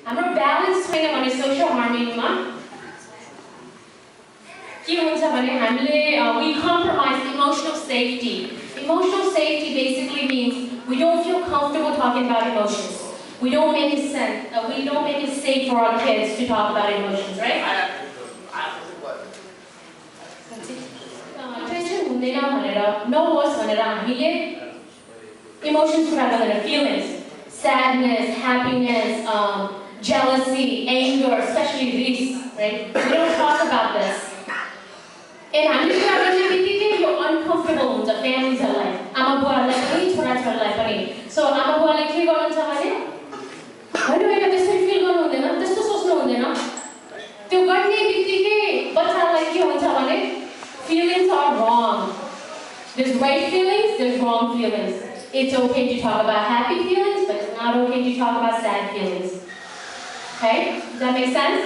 हाम्रो balance छैन भने social harmony मा के हुन्छ भने हामीले we compromise emotional safety. Emotional safety basically means we don't feel comfortable talking about emotions. We don't make it safe for our kids to talk about emotions, right? Tension हुँदैन भनेर नहोस् भनेर हामीले emotions कुरा गर्दैन, feelings, sadness, happiness, jealousy, anger, especially these, right? We don't talk about this. And हामीले कुरा गर्ने बित्तिकै यो uncomfortable हुन्छ familiesहरुलाई, आमा बुवालाई पनि छोराछोरीलाई पनि. So आमा बुवाले के गर्नुहुन्छ भने होइन त्यसरी फिल गर्नु हुँदैन, त्यस्तो सोच्नु हुँदैन. त्यो गर्ने बित्तिकै बच्चालाई के हुन्छ भने feelings are wrong. There's right feelings, there's wrong feelings. It's okay to talk about happy feelings, but it's not okay to talk about sad feelings. Okay? Does that make sense?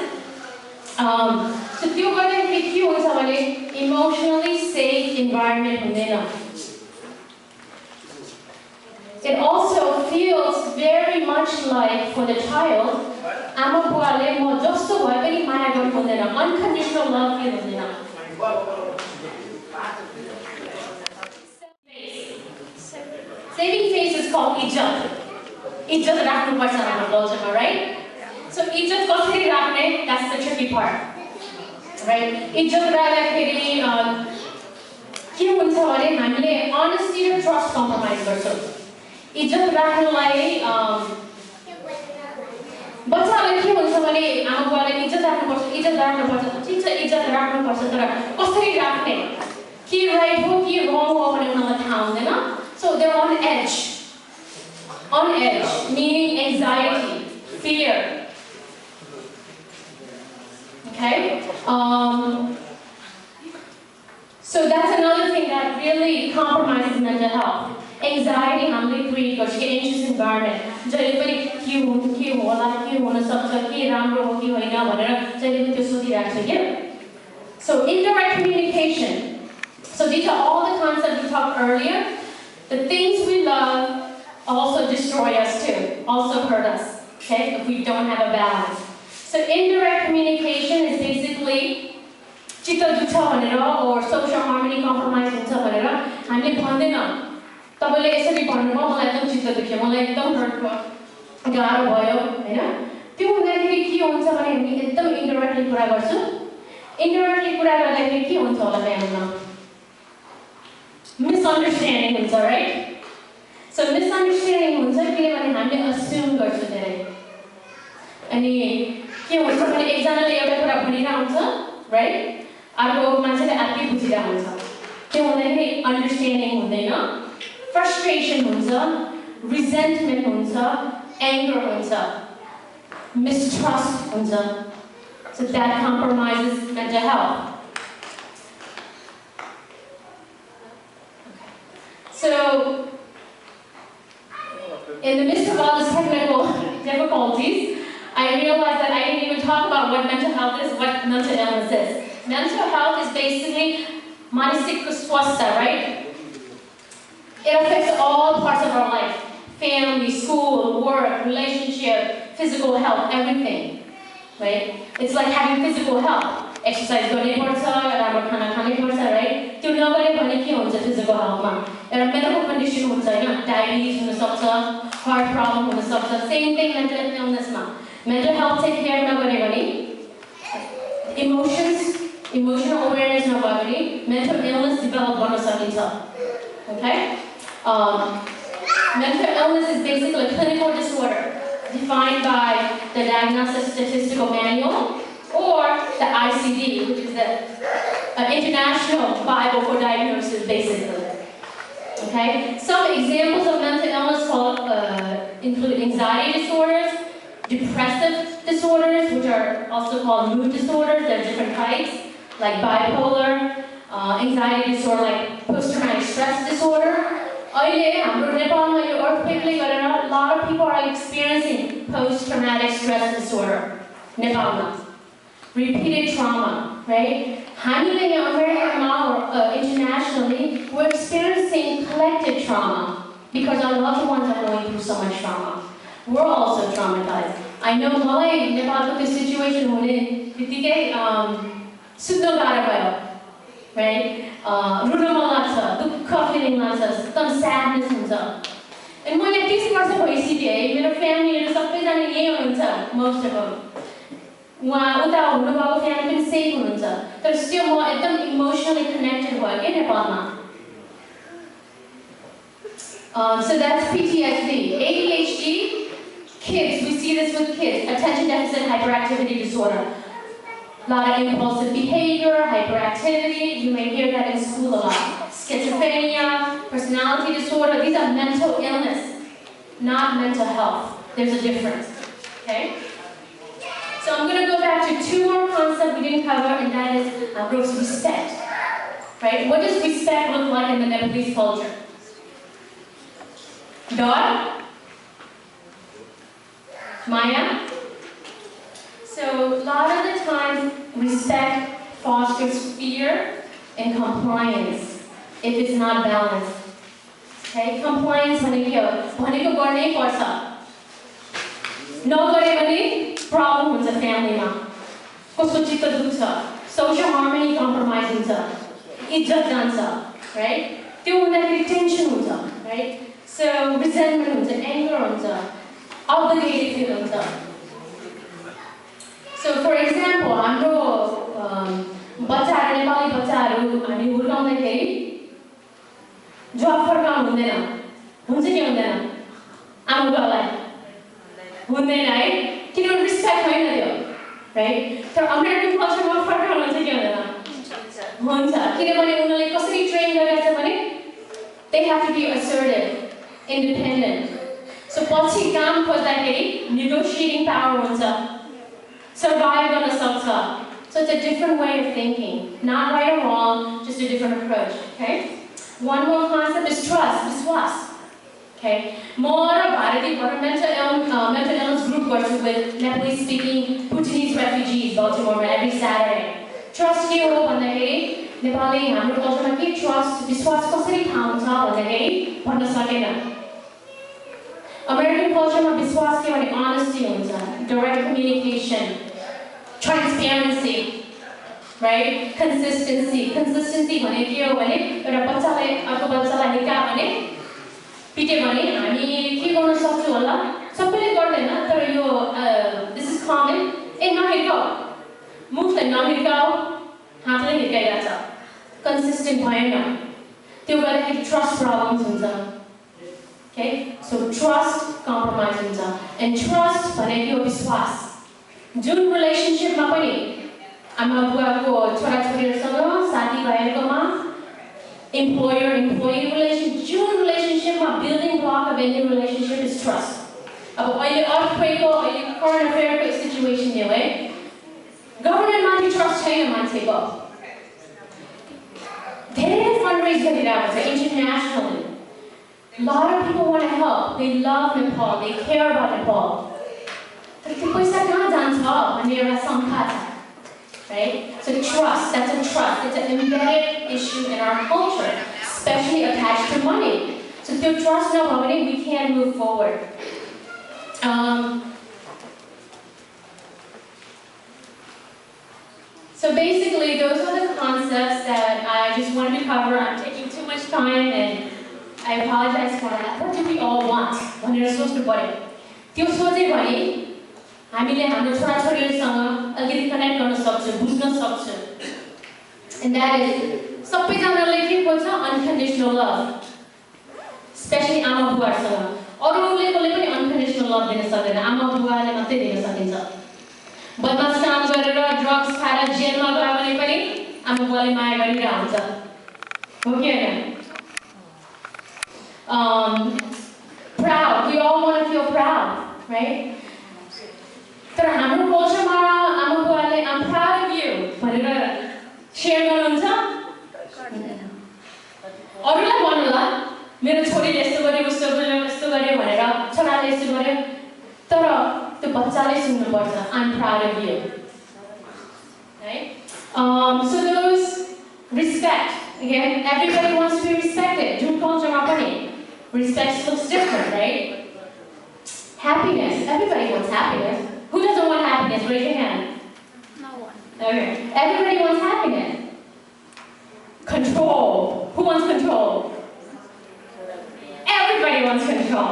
So त्यो गर्दाखेरि के हुन्छ भने emotionally safe environment हुँदैन. It also feels very much like for the child, आमा बुवाले म जस्तो भए पनि माया गर्नु हुँदैन, unconditional love feel हुँदैन. Saving face is called izzat. Izzat राख्नु पर्छ हाम्रो culture, right? So izzat कसरी राख्ने? That's the tricky part, right? Izzat राख्दाखेरि के हुन्छ भने हामीले honesty र trust compromise गर्छौँ. इज्जत राख्नलाई बच्चाले के भन्छ भने आमा बुवाले इज्जत राख्नुपर्छ ठिक छ इज्जत राख्नुपर्छ तर कसरी राख्ने के राइट हो के रङ हो भने उनीहरूलाई थाहा हुँदैन. So they're on edge meaning anxiety, fear. Okay, so that's another thing that really compromises mental health. Anxiety हामीले create गर्छ कि anxious environment. जहिले पनि के होला के हुन सक्छ के राम्रो हो कि होइन भनेर जहिले पनि त्यो सोचिरहेको छ के. So indirect communication. So these are all the concepts we talked earlier. The things we love also destroy us too, also hurt us, okay, if we don't have a balance. So indirect communication is basically चित्त दुख्छ भनेर or social harmony compromise हुन्छ भनेर हामीले भन्दैनौँ. तपाईले यसरी भन्नुभयो मलाई एकदम चित्त दुख्यो, मलाई एकदम हर्ट भयो, गाह्रो भयो हैन. त्यो हुँदाखेरि के हुन्छ भने हामी एकदम इन्डाइरेक्टली कुरा गर्छौँ. इन्डाइरेक्टली कुरा गर्दाखेरि के हुन्छ होला फ्यामिलीमा? मिसअन्डरस्ट्यान्डिङ हुन्छ, राइट? सो मिसअन्डरस्ट्यान्डिङ हुन्छ किनभने हामीले अस्युम गर्छौँ धेरै. अनि के हुन्छ भने एकजनाले एउटा कुरा भनिरहेको हुन्छ, राइट? अर्को मान्छेले अर्कै बुझिरहेको हुन्छ. त्यो हुँदाखेरि अन्डरस्ट्यान्डिङ हुँदैन. Frustration hunsa, resentment hunsa, anger hunsa, mistrust hunsa. So that compromises mental health. Okay. So in the midst of all these technical difficulties, I realized that I didn't even talk about what mental health is, what mental illness is. Mental health is basically manisik swastha, right? It affects all parts of our life. Family, school, work, relationship, physical health, everything. Right? It's like having physical health. Exercise गर्ने पर्छ, राम्रो खाना खाने पर्छ, right? त्यो नगरे भने के हुन्छ physical health मा? एउटा medical condition हुन्छ हैन? Diabetes हुन सक्छ, heart problem हुन सक्छ. Same thing mental illness मा. Mental health take care नगरे भने emotional awareness नभए भने mental illness develop गर्न सकिन्छ. Okay? Mental illness is basically a clinical disorder defined by the Diagnostic Statistical Manual or the ICD, which is the International Bible for Diagnosis, basically. Okay? Some examples of mental illness include anxiety disorders, depressive disorders, which are also called mood disorders. There are different types, like bipolar, anxiety disorder, like post-traumatic stress disorder. अहिले हाम्रो नेपालमा यो earthquake-ले गरेर a lot of people are experiencing post-traumatic stress disorder. नेपालमा repeated trauma, right? हामीले यहाँ Americaमा or internationally we're experiencing collective trauma because our loved ones are going through so much trauma. We're also traumatized. I know मलाई नेपालको त्यो situation हुने बित्तिकै सुत्न गाह्रो भयो, right? रुन मन लाग्छ, दुःख फिलिङ लाग्छ, एकदम स्याडनेस हुन्छ। अनि म यहाँ 30 वर्ष भइसक्यो है, मेरो फ्यामिलीहरु सबैजना यही हुनुहुन्छ, मोस्ट अफ देम। उहाँ उता हुनुभएको फ्यामिली पनि सेफ हुनुहुन्छ, तर स्टिल म एकदम इमोसनली कनेक्टेड भयो के नेपालमा। So that's PTSD. ADHD, kids, we see this with kids, attention deficit hyperactivity disorder. A lot of impulsive behavior, hyperactivity, you may hear that in school a lot. Schizophrenia, personality disorder, these are mental illness, not mental health. There's a difference, okay? So I'm going to go back to 2 more concepts we didn't cover, and that is respect, right? What does respect look like in the Nepalese culture? Dor? Maya? So a lot of the times, respect fosters fear and compliance if it's not balanced. Okay? Compliance भनेको गर्नै पर्छ। नगरे भने problem हुन्छ फ्यामिलीमा। कसको चित्त दुख्छ, social harmony compromise हुन्छ, इज्जत जान्छ, right? त्यो हुँदाखेरि टेन्सन हुन्छ, right? So resentment हुन्छ, anger हुन्छ, obligated feel हुन्छ। So for example, हाम्रो बच्चाहरु नेपाली बच्चाहरु हामी हुर्काउँदाखेरि जवाफ फर्काउनु हुँदैन, हुन्छ कि हुँदैन? आमाबालाई हुँदैन है, किनभने रिस्पेक्ट होइन त्यो, राइट? तर अमेरिकन कल्चरमा फर्काउनु हुन्छ कि हुँदैन? हुन्छ, किनभने उनीहरूले कसरी ट्रेन गरेको छ भने they have to be assertive, independent. So पछि काम खोज्दाखेरि negotiating power हुन्छ, survive गर्न सक्छ। So it's a different way of thinking, not right or wrong, just a different approach, okay? One more concept is trust, विश्वास, okay? More Bharati mental illness group works with Nepalese speaking Bhutanese refugees, Baltimore, every Saturday. Trust के हो भन्दाखेरि नेपाली हाम्रो कल्चरमा के trust, विश्वास कसरी थाम्छ भन्दाखेरि भन्न सकेन। American culture विश्वास के भने honesty हुन्छ, direct communication, transparency, right? Consistency भने के हो भने एउटा बच्चाले अर्को बच्चालाई हिर्का भने पिटे भने हामी के गर्न सक्छौं होला, सबैले गर्दैन तर यो this is common, ए नहिर्काऊ, मुखले नहिर्काऊ, हातले हिर्काइराछ, consistent भएन, त्यो गर्दाखेरि trust problems हुन्छ। Okay, so trust compromise हुन्छ, and trust भनेको विश्वास। जुन रिलेशनशिपमा पनि आमा बुवाको छोराछोरीहरुसँग, साथीभाइहरुकोमा, employer employee relationship, Jun रिलेशनशिपमा building block of any relationship is trust. अब अहिले earthquake को, अहिले current affair को situation हो है, गभर्नमेन्ट माथि ट्रस्ट छैन मान्छेको। धेरै fundraise गरिरहेको छ internationally. A lot of people want to help. They love Nepal. They care about Nepal. तर त्यो पैसा कहाँ जान्छ भन्ने एउटा शङ्का छ, right? So trust, that's a trust. It's an embedded issue in our culture, especially attached to money. So त्यो trust नभयो भने we can't move forward. So basically, those are the concepts that I just wanted to cover. I'm taking too much time, and I apologize for that. What do we all want when we're supposed to buy? त्यो सोचे भने हामीले हाम्रो छोराछोरीहरुसँग अलिकति connect गर्न सक्छौं, बुझ्न सक्छौं। And that is सबैजनाले के खोज्छ unconditional love, especially आमा बुवाहरुसँग। अरूले पनि unconditional love दिन सक्दैन, आमा बुवाले मात्रै दिन सकिन्छ। बदमास काम गरेर ड्रग्स खाएर जेलमा गयो भने पनि आमा बुवाले माया गरिरहेको हुन्छ, हो कि हैन? Proud, we all want to feel proud, right? तर हाम्रो कल्चरमा आमा बुवाले I'm proud of you भनेर शेयर गर्नुहुन्छ, अरूलाई भन्नुला मेरो छोरीले यस्तो गर्यो, उस्तो गर्यो, यस्तो गर्यो भनेर, छोराले यस्तो गर्यो, तर त्यो बच्चाले सुन्नुपर्छ I'm proud of you, right? So those respect, again, everybody wants to be respected. जुन कल्चरमा पनि respect looks different, right? Happiness, everybody wants happiness. want happiness? Raise your hand. No one. Okay. Everybody wants happiness. Control. Who wants control? Everybody wants control.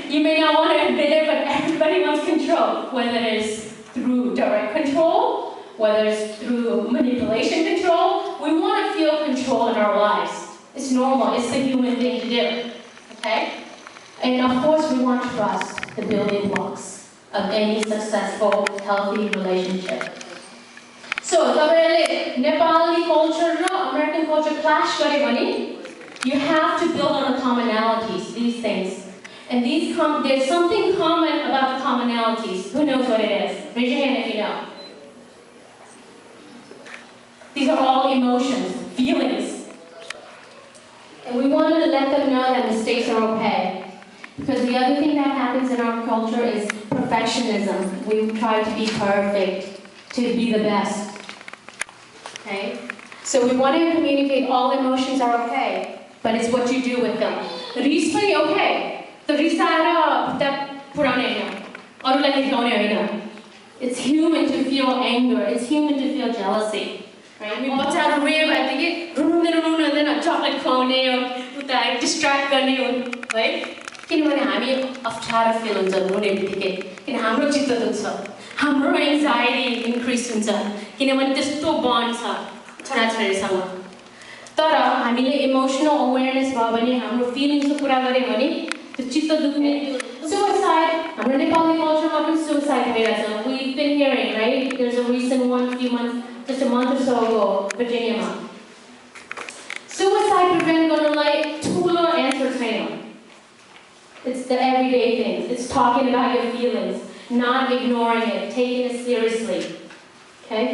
You may not want to admit it, but everybody wants control. Whether it's through direct control, whether it's through manipulation control, we want to feel control in our lives. It's normal. It's the human thing to do. Okay? And of course, we want trust, the building blocks of any successful, healthy relationship. So, Nepali culture and American culture clash, you have to build on the commonalities, these things. And there's something common about the commonalities. Who knows what it is? Raise your hand if you know. These are all emotions, feelings. And we want to let them know that mistakes are okay. Because the other thing that happens in our culture is perfectionism. We try to be perfect, to be the best. Okay? So we want to communicate all emotions are okay, but it's what you do with them. Rispani okay. It's human to feel anger. It's human to feel jealousy. Right? We watch out rave, I think it chocolate cone, distract right? किनभने हामी अप्ठ्यारो fill हुन्छ रुने बित्तिकै किन हाम्रो चित्त दुख्छ हाम्रो एन्जाइटी इन्क्रिज हुन्छ किनभने त्यस्तो बन्ड छ छोराछोरीसँग तर हामीले इमोसनल अवेयरनेस भयो भने हाम्रो फिलिङ्सको कुरा गर्यो भने त्यो चित्त दुख्ने सुसाइड हाम्रो नेपाली कल्चरमा पनि सुसाइड भइरहेछ we've been hearing right there's a recent one few months just a month or so ago Virginia suicide prevent गर्नलाई ठुलो एन्सर छैन. It's the everyday things. It's talking about your feelings, not ignoring it, taking it seriously. Okay?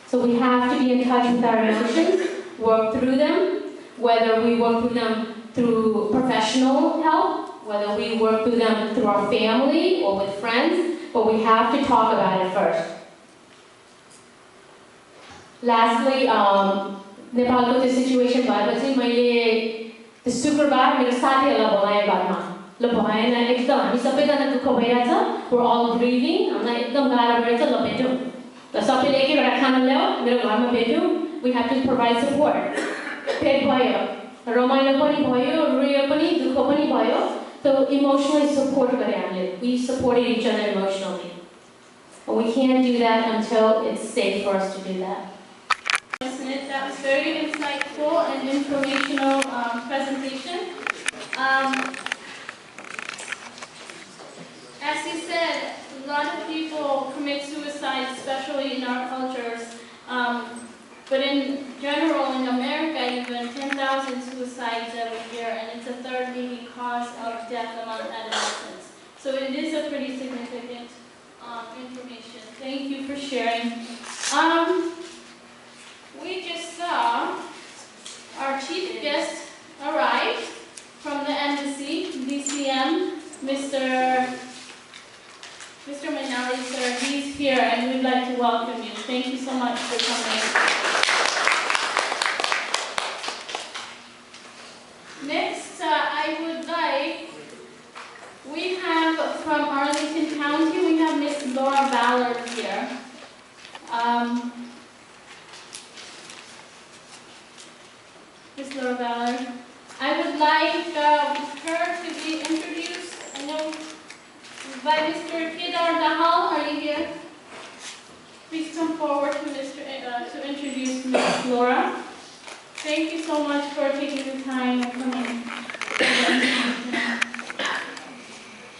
So we have to be in touch with our emotions, work through them, whether we work through them through professional help, whether we work through them through our family or with friends, but we have to talk about it first. Lastly, Nepalको त्यो situation भएपछि मैले त्यो शुक्रबार मेरो साथीहरूलाई बोलाएँ घरमा. ल भएन एकदम हामी सबैजना दुःख भइरहेछ we're all grieving हामीलाई एकदम गाह्रो भइरहेछ ल भेटौँ ल सबैले एक एकवटा खाना ल्याऊ मेरो घरमा भेटौँ we have to provide support भेट भयो रमाइलो पनि भयो रोयो पनि दुःख पनि भयो so emotionally support गरे हामीले we supported each other emotionally but we can't do that until it's safe for us to do that. That was very insightful and informational presentation. As you said, a lot of people commit suicide, especially in our cultures. But in general, in America, even 10,000 suicides every year, and it's the third leading cause of death among adolescents. So it is a pretty significant information. Thank you for sharing. We just saw our chief guest arrive from the embassy, DCM, Mr. Manali, sir. He's here, and we'd like to welcome you. Thank you so much for coming. Next, we have from Arlington County, we have Miss Laura Ballard here. Miss Laura Ballard. I would like her to be introduced. I know by Mr. Kedar Dahal. Are you here? Please come forward to introduce Miss Laura. Thank you so much for taking the time and coming.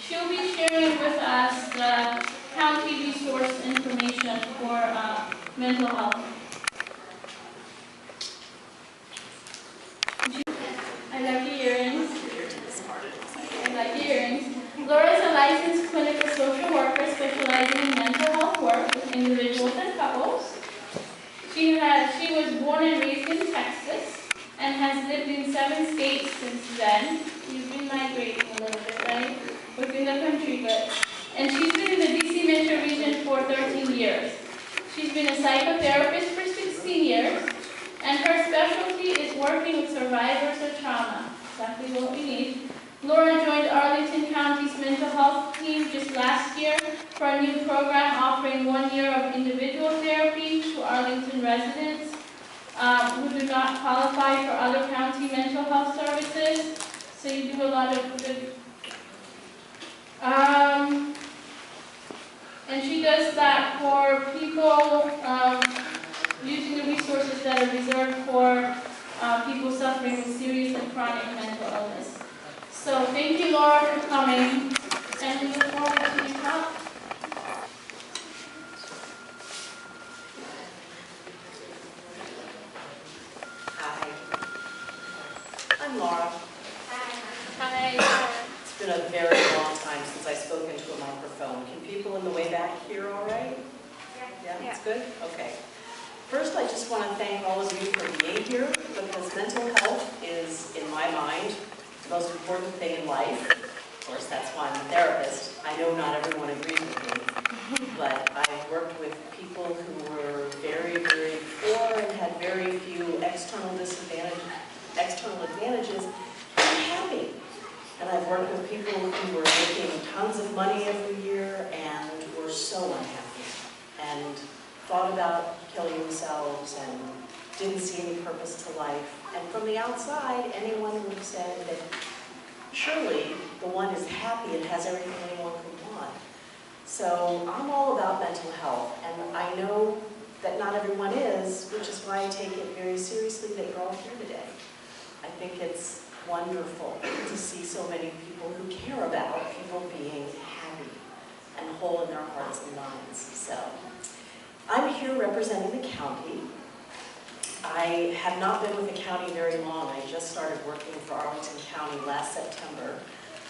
She'll be sharing with us the county resource information for mental health. I like the earrings. Laura is a licensed clinical social worker specializing in mental health work with individuals and couples. She was born and raised in Texas and has lived in 7 states since then. She's been migrating a little bit, right? Within the country, and she's been in the DC metro region for 13 years. She's been a psychotherapist for 16 years. And her specialty is working with survivors of trauma, exactly what we need. Laura joined Arlington County's mental health team just last year for a new program offering 1 year of individual therapy to Arlington residents who do not qualify for other county mental health services. So you do a lot of good. And she does that for people using the resources that are reserved for people suffering with serious and chronic mental illness. So thank you, Laura, for coming, and we look forward to your talk. Hi, I'm Laura. Hi. It's been a very long time since I've spoken to a microphone. Can people in the way back hear all right? Yeah, that's good? Okay. First, I just want to thank all of you for being here, because mental health is, in my mind, the most important thing in life. Of course, that's why I'm a therapist. I know not everyone agrees with me, but I've worked with people who were very, very poor and had very few external advantages, and happy. And I've worked with people who were making tons of money every year and were so unhappy and thought about killing themselves and didn't see any purpose to life. And from the outside, anyone would have said that surely the one is happy and has everything anyone could want. So I'm all about mental health, and I know that not everyone is, which is why I take it very seriously that you're all here today. I think it's wonderful to see so many people who care about people being happy and whole in their hearts and minds. So I'm here representing the county. I have not been with the county very long. I just started working for Arlington County last September.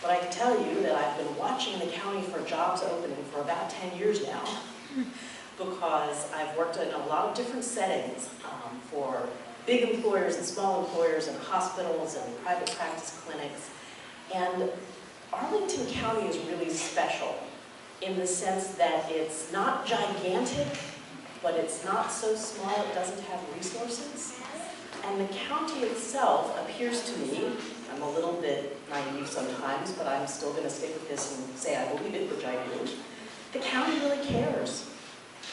But I can tell you that I've been watching the county for jobs opening for about 10 years now, because I've worked in a lot of different settings for big employers and small employers and hospitals and private practice clinics. And Arlington County is really special in the sense that it's not gigantic, but it's not so small it doesn't have resources. And the county itself appears to me, I'm a little bit naive sometimes, but I'm still going to stick with this and say I believe it, which I do. The county really cares,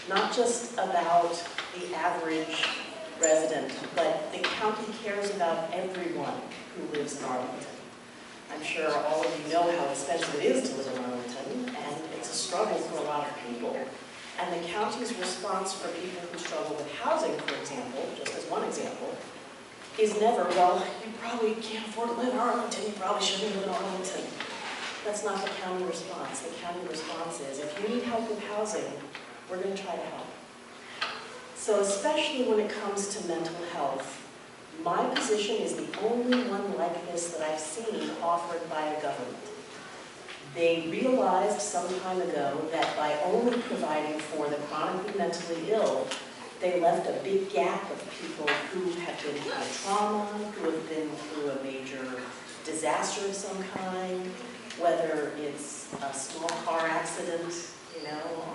not just about the average resident, but the county cares about everyone who lives in Arlington. I'm sure all of you know how expensive it is to live in Arlington, and it's a struggle for a lot of people. And the county's response for people who struggle with housing, for example, just as one example, is never, well, you probably can't afford to live in Arlington, you probably shouldn't live in Arlington. That's not the county response. The county response is, if you need help with housing, we're going to try to help. So especially when it comes to mental health, my position is the only one like this that I've seen offered by a government. They realized some time ago that by only providing for the chronically mentally ill, they left a big gap of people who have been through trauma, who have been through a major disaster of some kind, whether it's a small car accident,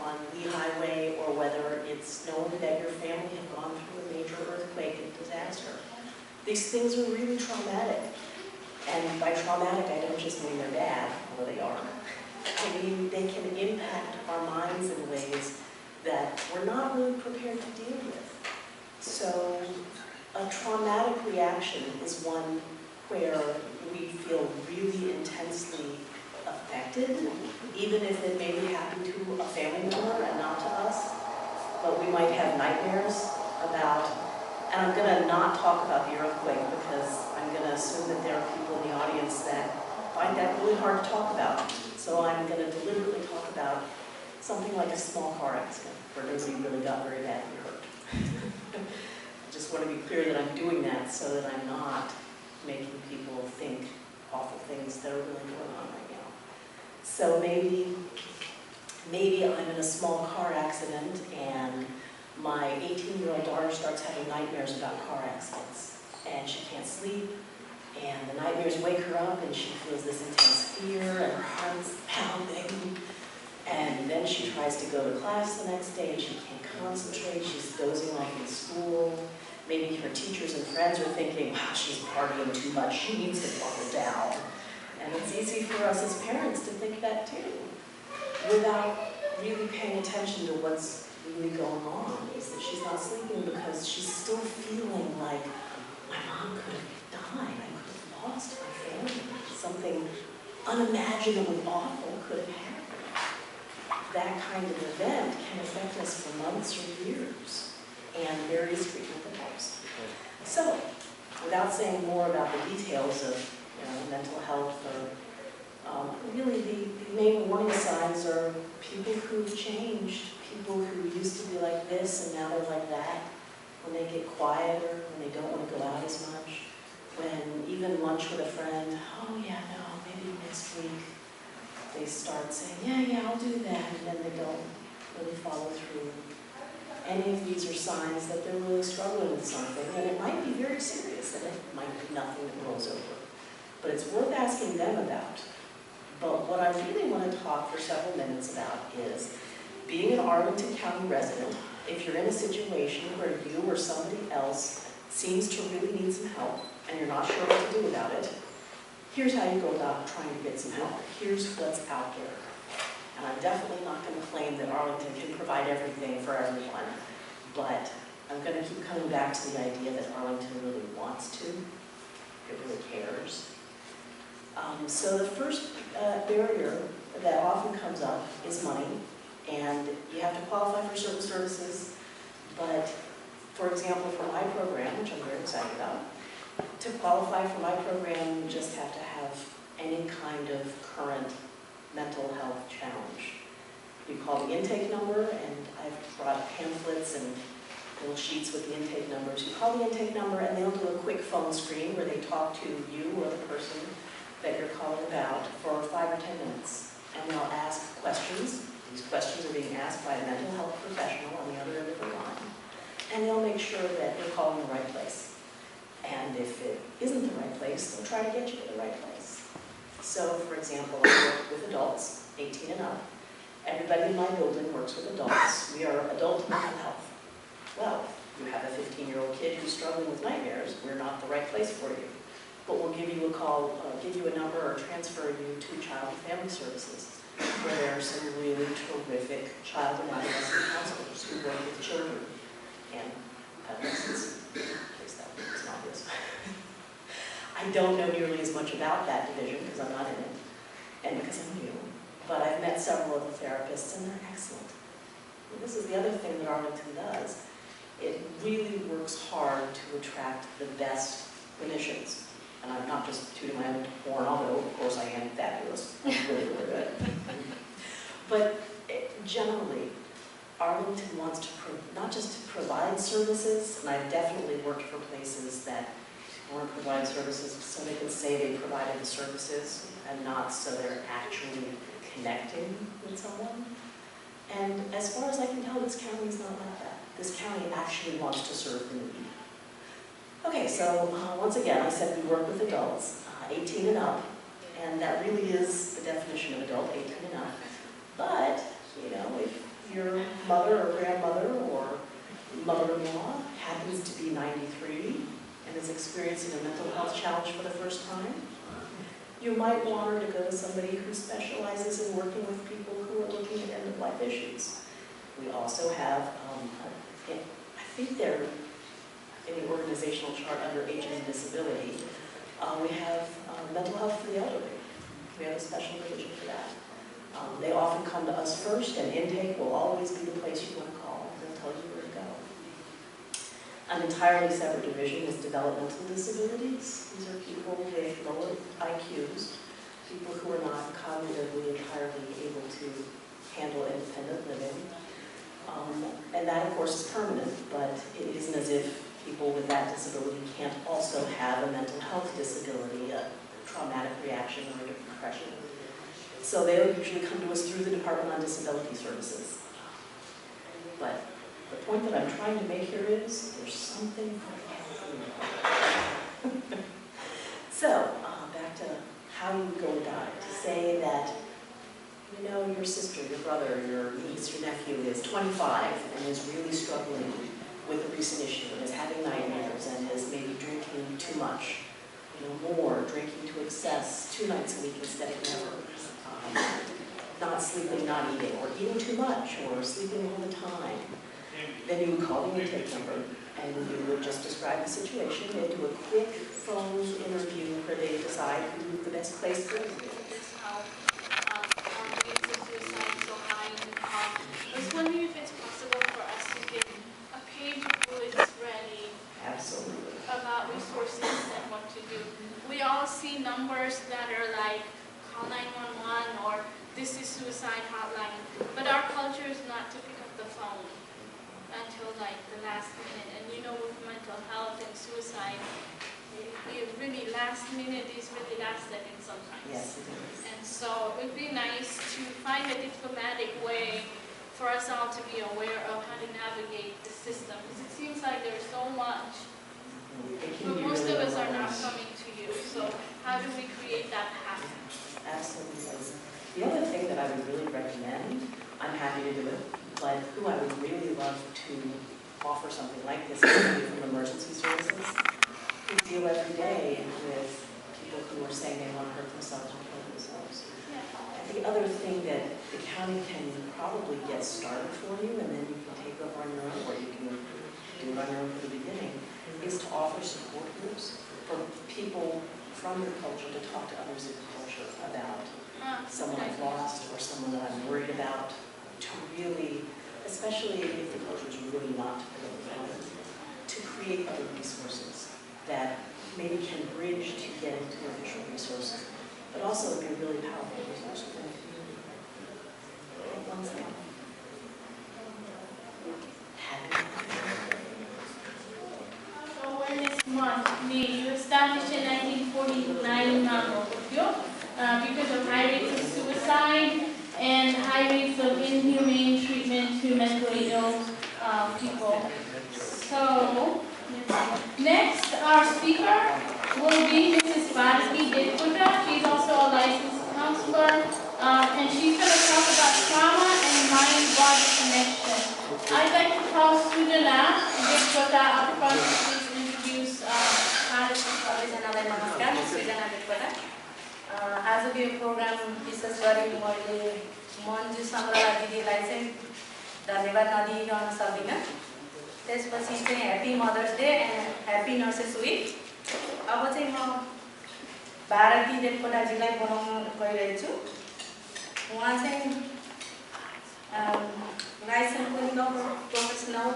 on Lee Highway, or whether it's knowing that your family had gone through a major earthquake and disaster. These things are really traumatic. And by traumatic, I don't just mean they're bad, although they are. I mean, they can impact our minds in ways that we're not really prepared to deal with. So a traumatic reaction is one where we feel really intensely affected, even if it maybe happened to a family member and not to us. But we might have nightmares about, and I'm going to not talk about the earthquake because I'm going to assume that there are people in the audience that find that really hard to talk about. So I'm going to deliberately talk about something like a small car accident where nobody really got very badly hurt. I just want to be clear that I'm doing that so that I'm not making people think awful things that are really going on right now. So maybe I'm in a small car accident and my 18-year-old daughter starts having nightmares about car accidents, and she can't sleep, and the nightmares wake her up and she feels this intense fear and her heart's pounding. And then she tries to go to class the next day and she can't concentrate, she's dozing off in school. Maybe her teachers and friends are thinking, wow, she's partying too much, she needs to buckle down. And it's easy for us as parents to think that too, without really paying attention to what's really going on is that she's not sleeping because she's still feeling like, my mom could have died, I could have lost my family, something unimaginably awful could have happened. That kind of event can affect us for months or years, and there is treatment that helps. So, without saying more about the details of mental health, or really the main warning signs are people who've changed, people who used to be like this and now they're like that, when they get quieter, when they don't want to go out as much, when even lunch with a friend, oh yeah, no, maybe next week, they start saying, yeah, I'll do that, and then they don't really follow through. Any of these are signs that they're really struggling with something, and it might be very serious, and it might be nothing that rolls over. But it's worth asking them about. But what I really want to talk for several minutes about is being an Arlington County resident. If you're in a situation where you or somebody else seems to really need some help, and you're not sure what to do about it, here's how you go about trying to get some help. Here's what's out there. And I'm definitely not going to claim that Arlington can provide everything for everyone, but I'm going to keep coming back to the idea that Arlington really wants to, it really cares. So the first barrier that often comes up is money, and you have to qualify for certain services, but for example, for my program, which I'm very excited about, to qualify for my program, you just have to have any kind of current mental health challenge. You call the intake number, and I've brought pamphlets and little sheets with the intake numbers. You call the intake number, and they'll do a quick phone screen where they talk to you or the person that you're calling about for 5 or 10 minutes. And they'll ask questions. These questions are being asked by a mental health professional on the other end of the line. And they'll make sure that you're calling the right place. And if it isn't the right place, they'll try to get you to the right place. So, for example, I work with adults, 18 and up. Everybody in my building works with adults. We are adult mental health. Well, you have a 15-year-old kid who's struggling with nightmares, we're not the right place for you. But we'll give you a call, give you a number, or transfer you to Child and Family Services, where there are some really terrific child and adolescent counselors who work with children and adolescents, in case that was obvious. I don't know nearly as much about that division because I'm not in it, and because I'm new, but I've met several of the therapists, and they're excellent. And this is the other thing that Arlington does. It really works hard to attract the best clinicians. And I'm not just tooting my own horn, although of course I am fabulous. I'm really, really good. But generally, Arlington wants to, not just to provide services, and I've definitely worked for places that want to provide services so they can say they provided the services, and not so they're actually connecting with someone. And as far as I can tell, this county is not like that. This county actually wants to serve the need. Okay, so once again, I said we work with adults, 18 and up, and that really is the definition of adult, 18 and up. But, you know, if your mother or grandmother or mother-in-law happens to be 93 and is experiencing a mental health challenge for the first time, you might want her to go to somebody who specializes in working with people who are looking at end-of-life issues. We also have, I think they're in the organizational chart under Aging and Disability, we have mental health for the elderly. We have a special division for that. They often come to us first, and intake will always be the place you want to call. They'll tell you where to go. An entirely separate division is developmental disabilities. These are people with lower IQs, people who are not cognitively entirely able to handle independent living. And that, of course, is permanent, but it isn't as if people with that disability can't also have a mental health disability, a traumatic reaction, or a depression. So they'll usually come to us through the Department on Disability Services. But the point that I'm trying to make here is there's something for everyone. So, back to how you go about it. To say that, you know, your sister, your brother, your niece, your nephew is 25 and is really struggling with a recent issue and is having nightmares and is maybe drinking too much, you know, more, drinking to excess, 2 nights a week instead of never, not not sleeping, not eating, or eating too much, or sleeping all the time, then you would call the intake number, and you would just describe the situation. They'd do a quick phone interview where they decide who the best place for you. This how rates of suicide so high in Nepal. I was wondering if it's possible for us to get a page of bullets ready Absolutely. about resources and what to do. We all see numbers that are like call 911 or this is suicide hotline, but our culture is not to pick up the phone until like the last minute. And you know, with mental health and suicide, it really last minute is really last second sometimes. Yes, it is. And so it would be nice to find a diplomatic way for us all to be aware of how to navigate the system. Because it seems like there's so much, It can but be most really of us are not overwhelming. coming to you. So how do we create that path? Absolutely. The other thing that I would really recommend, I'm happy to do it, but who I would really love to offer something like this is somebody from emergency services who deal every day with people who are saying they want to hurt themselves or kill themselves. Yeah. The other thing that the county can probably get started for you, and then you can take over on your own, or you can do it on your own from the beginning, is to offer support groups for people from your culture to talk to others in the culture about someone I've lost or someone that I'm worried about, to really, especially if the culture is really not overwhelming, to create other resources that maybe can bridge to get into official resources, but also be really powerful resources in the community. Take one step. Awareness Month, you established in 1949 because of high rates of suicide and high rates of inhumane treatment to mentally ill people. So, next our speaker will be Mrs. Bharati Detputa. She's also a licensed counselor, and she's going to talk about trauma and mind-body connection. I'd like to call Sujana Detputa up front to please introduce Bharati. नमस्कार, म सृजना देवकोटा। आजको यो programme विशेष गरी मैले मन्जु सङ्ग्रला दिदीलाई चाहिँ धन्यवाद नदिइरहन सक्दिनँ। त्यसपछि चाहिँ happy mother's day and happy nurses week. अब चाहिँ म भारती देवकोटाजीलाई बोलाउन गइरहेको छु। उहाँ चाहिँ licence professional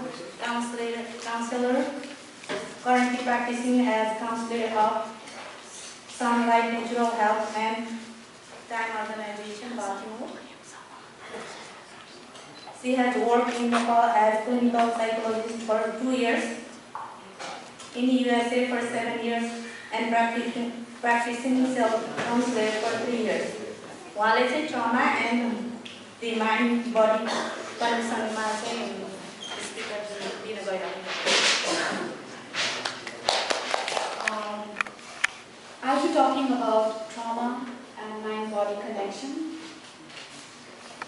counsellor currently practicing as counselor of Sunlight Natural Health and Time Organization, Baltimore. She has worked in Nepal as clinical psychologist for 2 years, in USA for 7 years, and practicing self-counselor for 3 years. उहाँले चाहिँ trauma and the mind-body connectionमा चाहिँ speaker दिन गइरहेको। I'll be talking about trauma and mind-body connection.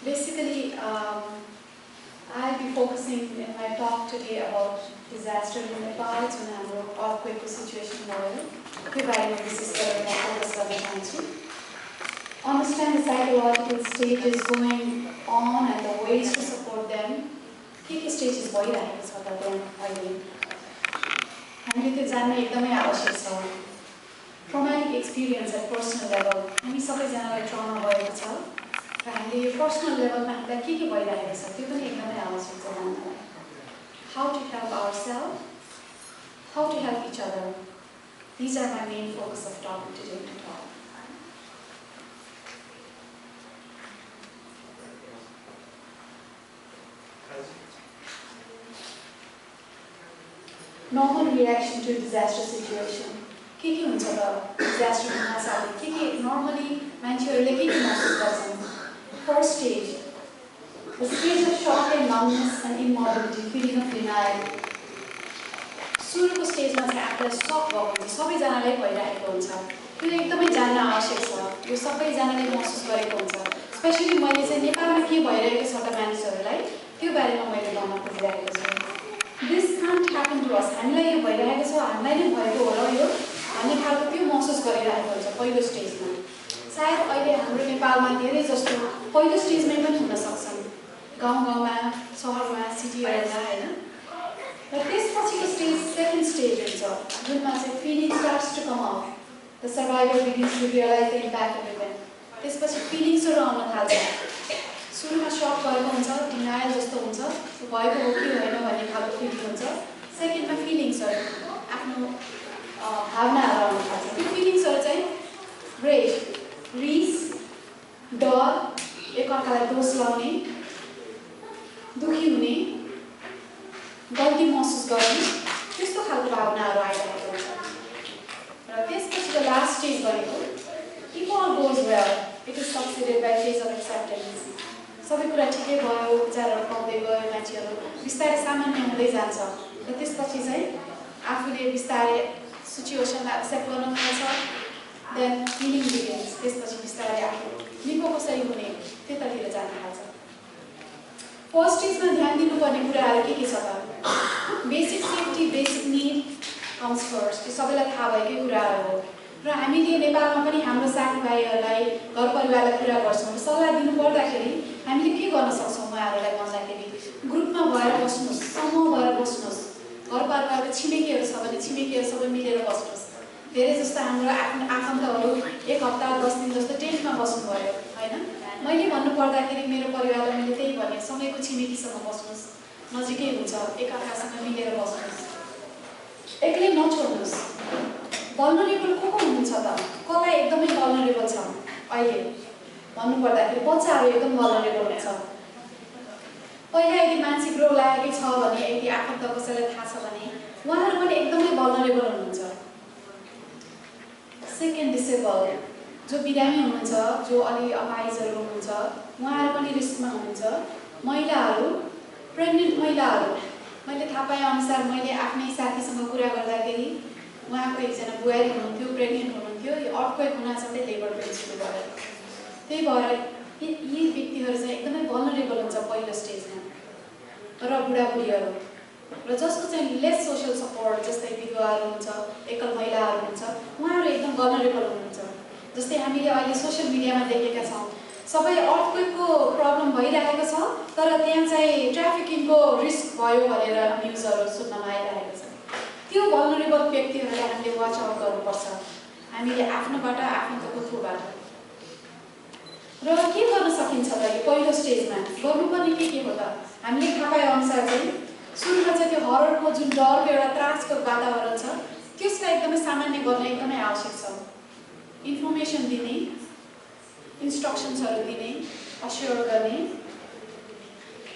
Basically, I'll be focusing in my talk today about disaster in Nepal जुन हाम्रो earthquake situation भयो त्यो बारेमा विशेष गरेर म फोकस गर्न चाहन्छु. Understand the psychological stages going on and the ways to support them. के stages भइरहेको छ त त्यहाँ अहिले हामीले त्यो जान्न एकदमै आवश्यक छ. Traumatic experience at personal level. हामी सबैजनालाई trauma भएको छ र हामीले यो personal level मा हामीलाई के भइरहेको छ त्यो पनि एकदमै आवश्यक छ जान्नलाई. How to help ourselves, how to help each other. These are my main focus of topic today to talk. Normal reaction to disaster situation. के हुन्छ त disaster हुन साथै के normally मान्छेहरूले के महसुस गर्छन्. First stage, the stage of shock and numbness and immobility, feeling of denial. सुरुको स्टेजमा चाहिँ आफूलाई सक भएको हुन्छ, सबैजनालाई भइरहेको हुन्छ. त्यो एकदमै जान्न आवश्यक छ. यो सबैजनाले महसुस गरेको हुन्छ. स्पेशली मैले चाहिँ नेपालमा के भइरहेको छ त मानिसहरूलाई त्यो बारेमा मैले भन्न खोजिरहेको छु. This can't happen to us. हामीलाई यो भइरहेको छ, हामीलाई नै भएको हो र यो भन्ने खालको त्यो महसुस गरिरहेको हुन्छ पहिलो स्टेजमा. सायद अहिले हाम्रो नेपालमा धेरै जस्तो पहिलो स्टेजमै पनि हुन सक्छन्, गाउँमा, सहरमा, सिटीहरूमा हैन। र त्यसपछिको स्टेज सेकेन्ड स्टेज हुन्छ, जुनमा चाहिँ feeling starts to come out, the survivor begins to realise the impact of event. त्यसपछि फिलिङ्सहरू आउन थाल्छ। सुरुमा सक भएको हुन्छ, डिनायल जस्तो हुन्छ, भएको हो कि होइन भन्ने खालको फिलिङ हुन्छ। सेकेन्डमा फिलिङ्सहरू, आफ्नो भावनाहरू आउन थाल्छ। त्यो फिलिङ्सहरू चाहिँ रेज, रिस, डर, एकअर्कालाई दोष लाउने, दुखी हुने, गल्ती महसुस गर्ने, त्यस्तो खालको भावनाहरू आइरहेको हुन्छ। र त्यसपछिको लास्ट स्टेज भनेको if Al goes well it is succeeded by phase of acceptance. सबै कुरा ठिकै भयो, उपचारहरू पाउँदै गयो, मान्छेहरू बिस्तारै सामान्य हुँदै जान्छ र त्यसपछि चाहिँ आफूले बिस्तारै सिचुएसनलाई एक्सेप्ट गर्न थाल्छ। Then healing begins. त्यसपछि बिस्तारै आफू निको कसरी हुने त्यतातिर जान थाल्छ। फर्स्ट स्टेजमा ध्यान दिनुपर्ने कुराहरू के छ त? Basic safety, basic need comes first. यो सबैलाई थाहा भएकै कुराहरू हो र हामीले नेपालमा पनि हाम्रो साथीभाइहरूलाई, घर परिवारलाई कुरा गर्छौँ। सल्लाह दिनु पर्दाखेरि हामीले के गर्न सक्छौँ उहाँहरूलाई भन्दाखेरि ग्रुपमा भएर बस्नुहोस्, समूह भएर बस्नुहोस्। घर परिवारको छिमेकीहरू छ भने छिमेकीहरू सबै मिलेर बस्नुहोस्। धेरै जस्तो हाम्रो आफन्तहरू 1 हप्ता 10 दिन जस्तो टेन्टमा बस्नुभयो हैन। मैले भन्नु पर्दाखेरि मेरो परिवारलाई मैले त्यही भने, सँगैको छिमेकीसँग बस्नुहोस्, नजिकै हुन्छ, एकअर्कासँग मिलेर बस्नुहोस्, एक्लै नछोड्नुहोस्। भल्नरेबल को हुनुहुन्छ त? कसलाई एकदमै भल्नरेबल छ अहिले भन्नु पर्दाखेरि बच्चाहरू एकदम भल्नरेबल हुन्छ। पहिला यदि मानसिक रोग लागेकै छ भने, यदि आफन्त कसैलाई थाहा छ भने उहाँहरू पनि एकदमै भल्नरेबल हुनुहुन्छ। सेकेन्ड डिसेबल, जो बिरामी हुनुहुन्छ, जो अलि अपाइजहरू हुनुहुन्छ, उहाँहरू पनि रिस्कमा हुनुहुन्छ। महिलाहरू, प्रेग्नेन्ट महिलाहरू, मैले थाहा पाएँ अनुसार मैले आफ्नै साथीसँग कुरा गर्दाखेरि उहाँको एकजना बुहारी हुनुहुन्थ्यो, प्रेग्नेन्ट हुनुहुन्थ्यो, यो अर्थक्वेक हुनासाथै लेबर पेन सुरु भयो। त्यही भएर यी व्यक्तिहरू चाहिँ एकदमै भल्नरेबल हुन्छ पहिलो स्टेजमा। र बुढाबुढीहरू र जसको चाहिँ लेस सोसियल सपोर्ट, जस्तै विधवाहरू हुन्छ, एकल महिलाहरू हुन्छ, उहाँहरू एकदम भल्नरेबल हुनुहुन्छ। जस्तै हामीले अहिले सोसियल मिडियामा देखेका छौँ, सबै अर्थक्वेकको प्रब्लम भइरहेको छ, तर त्यहाँ चाहिँ ट्राफिकिङको रिस्क भयो भनेर न्युजहरू सुन्नमा आइरहेको छ। त्यो भल्नरेबल व्यक्तिहरूलाई हामीले वाच आउट गर्नुपर्छ, हामीले आफ्नोबाट, आफन्तको थ्रुबाट। र के गर्न सकिन्छ त यो पहिलो स्टेजमा? गर्नुपर्ने के हो त? हामीले थाहा पाए अनुसार चाहिँ सुरुमा चाहिँ त्यो हररको जुन डरको एउटा त्रासको वातावरण छ, त्यसलाई एकदमै सामान्य गर्न एकदमै आवश्यक छ। इन्फर्मेसन दिने, इन्स्ट्रक्सन्सहरू दिने, अस्योर गर्ने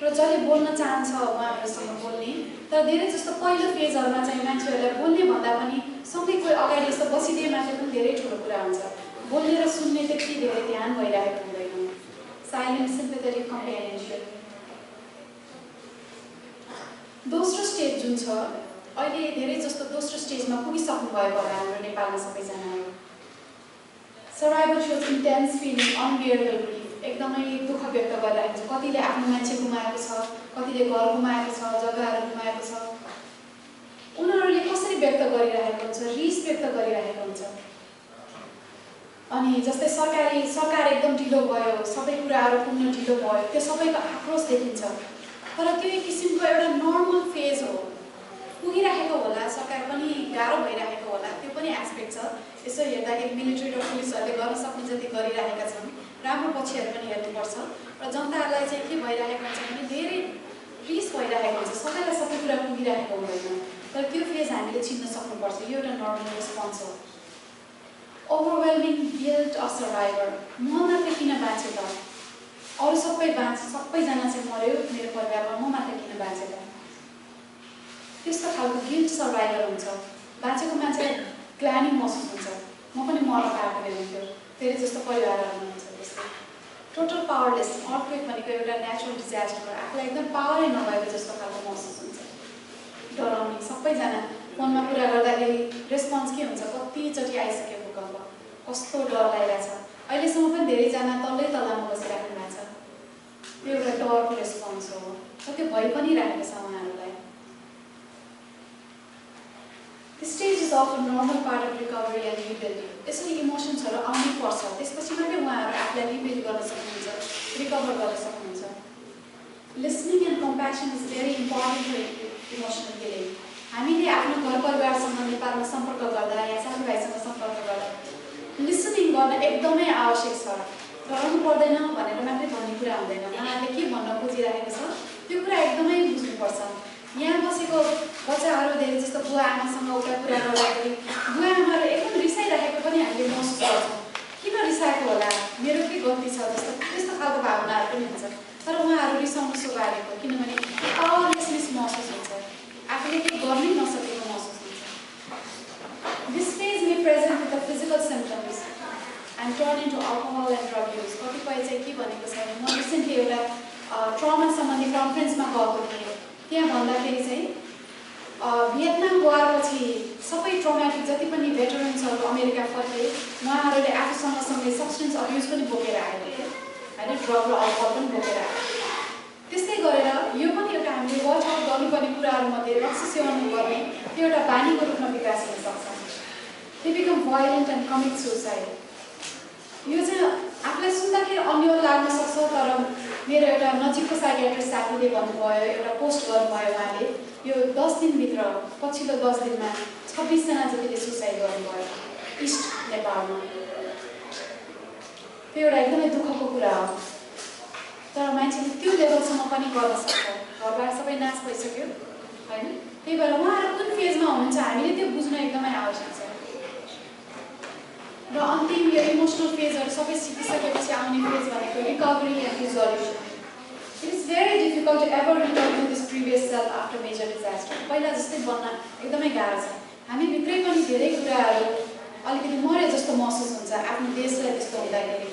र जसले बोल्न चाहन्छ उहाँहरूसँग बोल्ने। तर धेरै जस्तो पहिलो फेजहरूमा चाहिँ मान्छेहरूलाई बोल्ने भन्दा पनि सँगै कोही अगाडि यस्तो बसिदिए मान्छे पनि धेरै ठुलो कुरा हुन्छ। बोल्ने र सुन्ने त्यति धेरै ध्यान भइरहेको हुँदैन। Silent sympathetic companionship. दोस्रो स्टेज जुन छ, अहिले धेरै जस्तो दोस्रो स्टेजमा पुगिसक्नु भएको होला हाम्रो नेपालमा सबैजनाहरू। सर्भाइभल सोज इन्टेन्स फिलिङ, अनबियरेबल ग्रिफ, एकदमै दुःख व्यक्त गरिरहेको छ। कतिले आफ्नो मान्छे गुमाएको छ, कतिले घर गुमाएको छ, जग्गाहरू गुमाएको छ। उनीहरूले कसरी व्यक्त गरिरहेको हुन्छ? रिस व्यक्त गरिरहेको हुन्छ। अनि जस्तै सरकार एकदम ढिलो भयो, सबै कुराहरू पुग्न ढिलो भयो, त्यो सबैको आक्रोश देखिन्छ। तर त्यो एक किसिमको एउटा नर्मल फेज हो। पुगिरहेको होला, सरकार पनि गाह्रो भइरहेको होला, त्यो पनि एस्पेक्ट छ। यसो हेर्दाखेरि मिलिट्री र पुलिसहरूले गर्न सक्ने जति गरिरहेका छन्, राम्रो पक्षहरू पनि हेर्नुपर्छ। र जनताहरूलाई चाहिँ के भइरहेको हुन्छ भने धेरै रिस भइरहेको हुन्छ, सबैलाई सबै कुरा पुगिरहेको हुँदैन। तर त्यो फेज हामीले चिन्न सक्नुपर्छ। यो एउटा नर्मल रेस्पोन्स हो। ओभरवेलमिङ गिल्ट अफ सर्भाइभर, म मात्रै किन बाँचे त? अरू सबैजना चाहिँ मऱ्यो मेरो परिवारमा, म मात्रै किन बाँचे त? त्यस्तो खालको गिल्ट सर्भाइभर हुन्छ। बाँचेको मान्छेलाई ग्लानी महसुस हुन्छ, म पनि मर्न पाएको हुन्थ्यो। धेरै जस्तो परिवारहरू हुनुहुन्छ त्यस्तो। टोटल पावरलेस, अर्थक्वेक भनेको एउटा नेचुरल डिजास्टर हो, आफूलाई एकदम पावरै नभएको जस्तो खालको महसुस हुन्छ। डराउने, सबैजना फोनमा कुरा गर्दाखेरि रेस्पोन्स के हुन्छ? कतिचोटि आइसक्यो भूकम्प, कस्तो डर लागिरहेछ। अहिलेसम्म पनि धेरैजना तल्लै तल्लामा बसिराख्नु भएको छ। त्यो एउटा डरको रेस्पोन्स हो र त्यो भइ पनि रहेको छ उहाँहरूलाई। The stage is often normal part of recovery and rebuilding. यसरी इमोसन्सहरू आउनै पर्छ, त्यसपछि मात्रै उहाँहरू आफूलाई रिबिल्ड गर्न सक्नुहुन्छ, रिकभर गर्न सक्नुहुन्छ। Listening end compassion is very important for emotional healing. हामीले आफ्नो घर परिवारसँग नेपालमा सम्पर्क गर्दा या साथीभाइसँग सम्पर्क गर्दा लिसनिङ गर्न एकदमै आवश्यक छ। डराउनु पर्दैन भनेर मात्रै भन्ने कुरा हुँदैन, उहाँहरूले के भन्न खोजिरहेको छ त्यो कुरा एकदमै बुझ्नुपर्छ। यहाँ बसेको बच्चाहरू धेरै जस्तो बुवा आमासँग एउटा कुरा गर्दाखेरि बुवा आमाहरू एकदम रिसाइरहेको पनि हामीले महसुस गर्छौँ। किन रिसाएको होला, मेरो के गल्ती छ जस्तो त्यस्तो खालको भावनाहरू पनि हुन्छ। तर उहाँहरू रिसाउनु स्वाभाविक हो, किनभने पावरलेसनेस महसुस हुन्छ, आफूले केही गर्नै नसकेको महसुस हुन्छ। This phase may present with the physical symptoms end turn into alcohol end drug use. कतिपय चाहिँ के भनेको छ भने, म रिसेन्टली एउटा ट्रमा सम्बन्धी कन्फरेन्समा गएको थिएँ। त्यहाँ भन्दाखेरि चाहिँ भियतनाम वारपछि सबै ट्रमाटिक जति पनि भेटरन्सहरू अमेरिका फर्के उहाँहरूले आफूसँग सँगै सब्सटेन्स अब्युज पनि बोकेर आएको थियो होइन, ड्रग र अल्कोहल पनि बोकेर आएको। त्यस्तै गरेर यो पनि एउटा हामीले वाच आउट गर्नुपर्ने कुराहरूमध्ये रक्सी सेवन गर्ने त्यो एउटा बानीको रूपमा विकास हुन सक्छ। They become violent and commit suicide. यो चाहिँ आफूलाई सुन्दाखेरि अन्यल लाग्न सक्छ, तर मेरो एउटा नजिकको साइकियाट्रिस्ट साथीले भन्नुभयो, एउटा पोस्ट गर्नुभयो उहाँले, यो 10 दिनभित्र पछिल्लो 10 दिनमा 26 जना जतिले सुसाइड गर्नुभयो इस्ट नेपालमा। त्यो एउटा एकदमै दुःखको कुरा हो। तर मान्छेले त्यो लेभलसम्म पनि गर्न सक्छ, घरबार सबै नाश भइसक्यो होइन। त्यही भएर उहाँहरू कुन फेजमा हुनुहुन्छ हामीले त्यो बुझ्न एकदमै आवश्यक छ। र अन्तिम यो इमोसनल फेजहरू सबै सिकिसकेपछि आउने फेज भनेको recovery and resolution. It is very difficult to ever return to this previous self after major disaster. पहिला जस्तै बन्न एकदमै गाह्रो छ। हामीभित्रै पनि धेरै कुराहरू अलिकति मरे जस्तो महसुस हुन्छ आफ्नो देशलाई त्यस्तो हुँदाखेरि।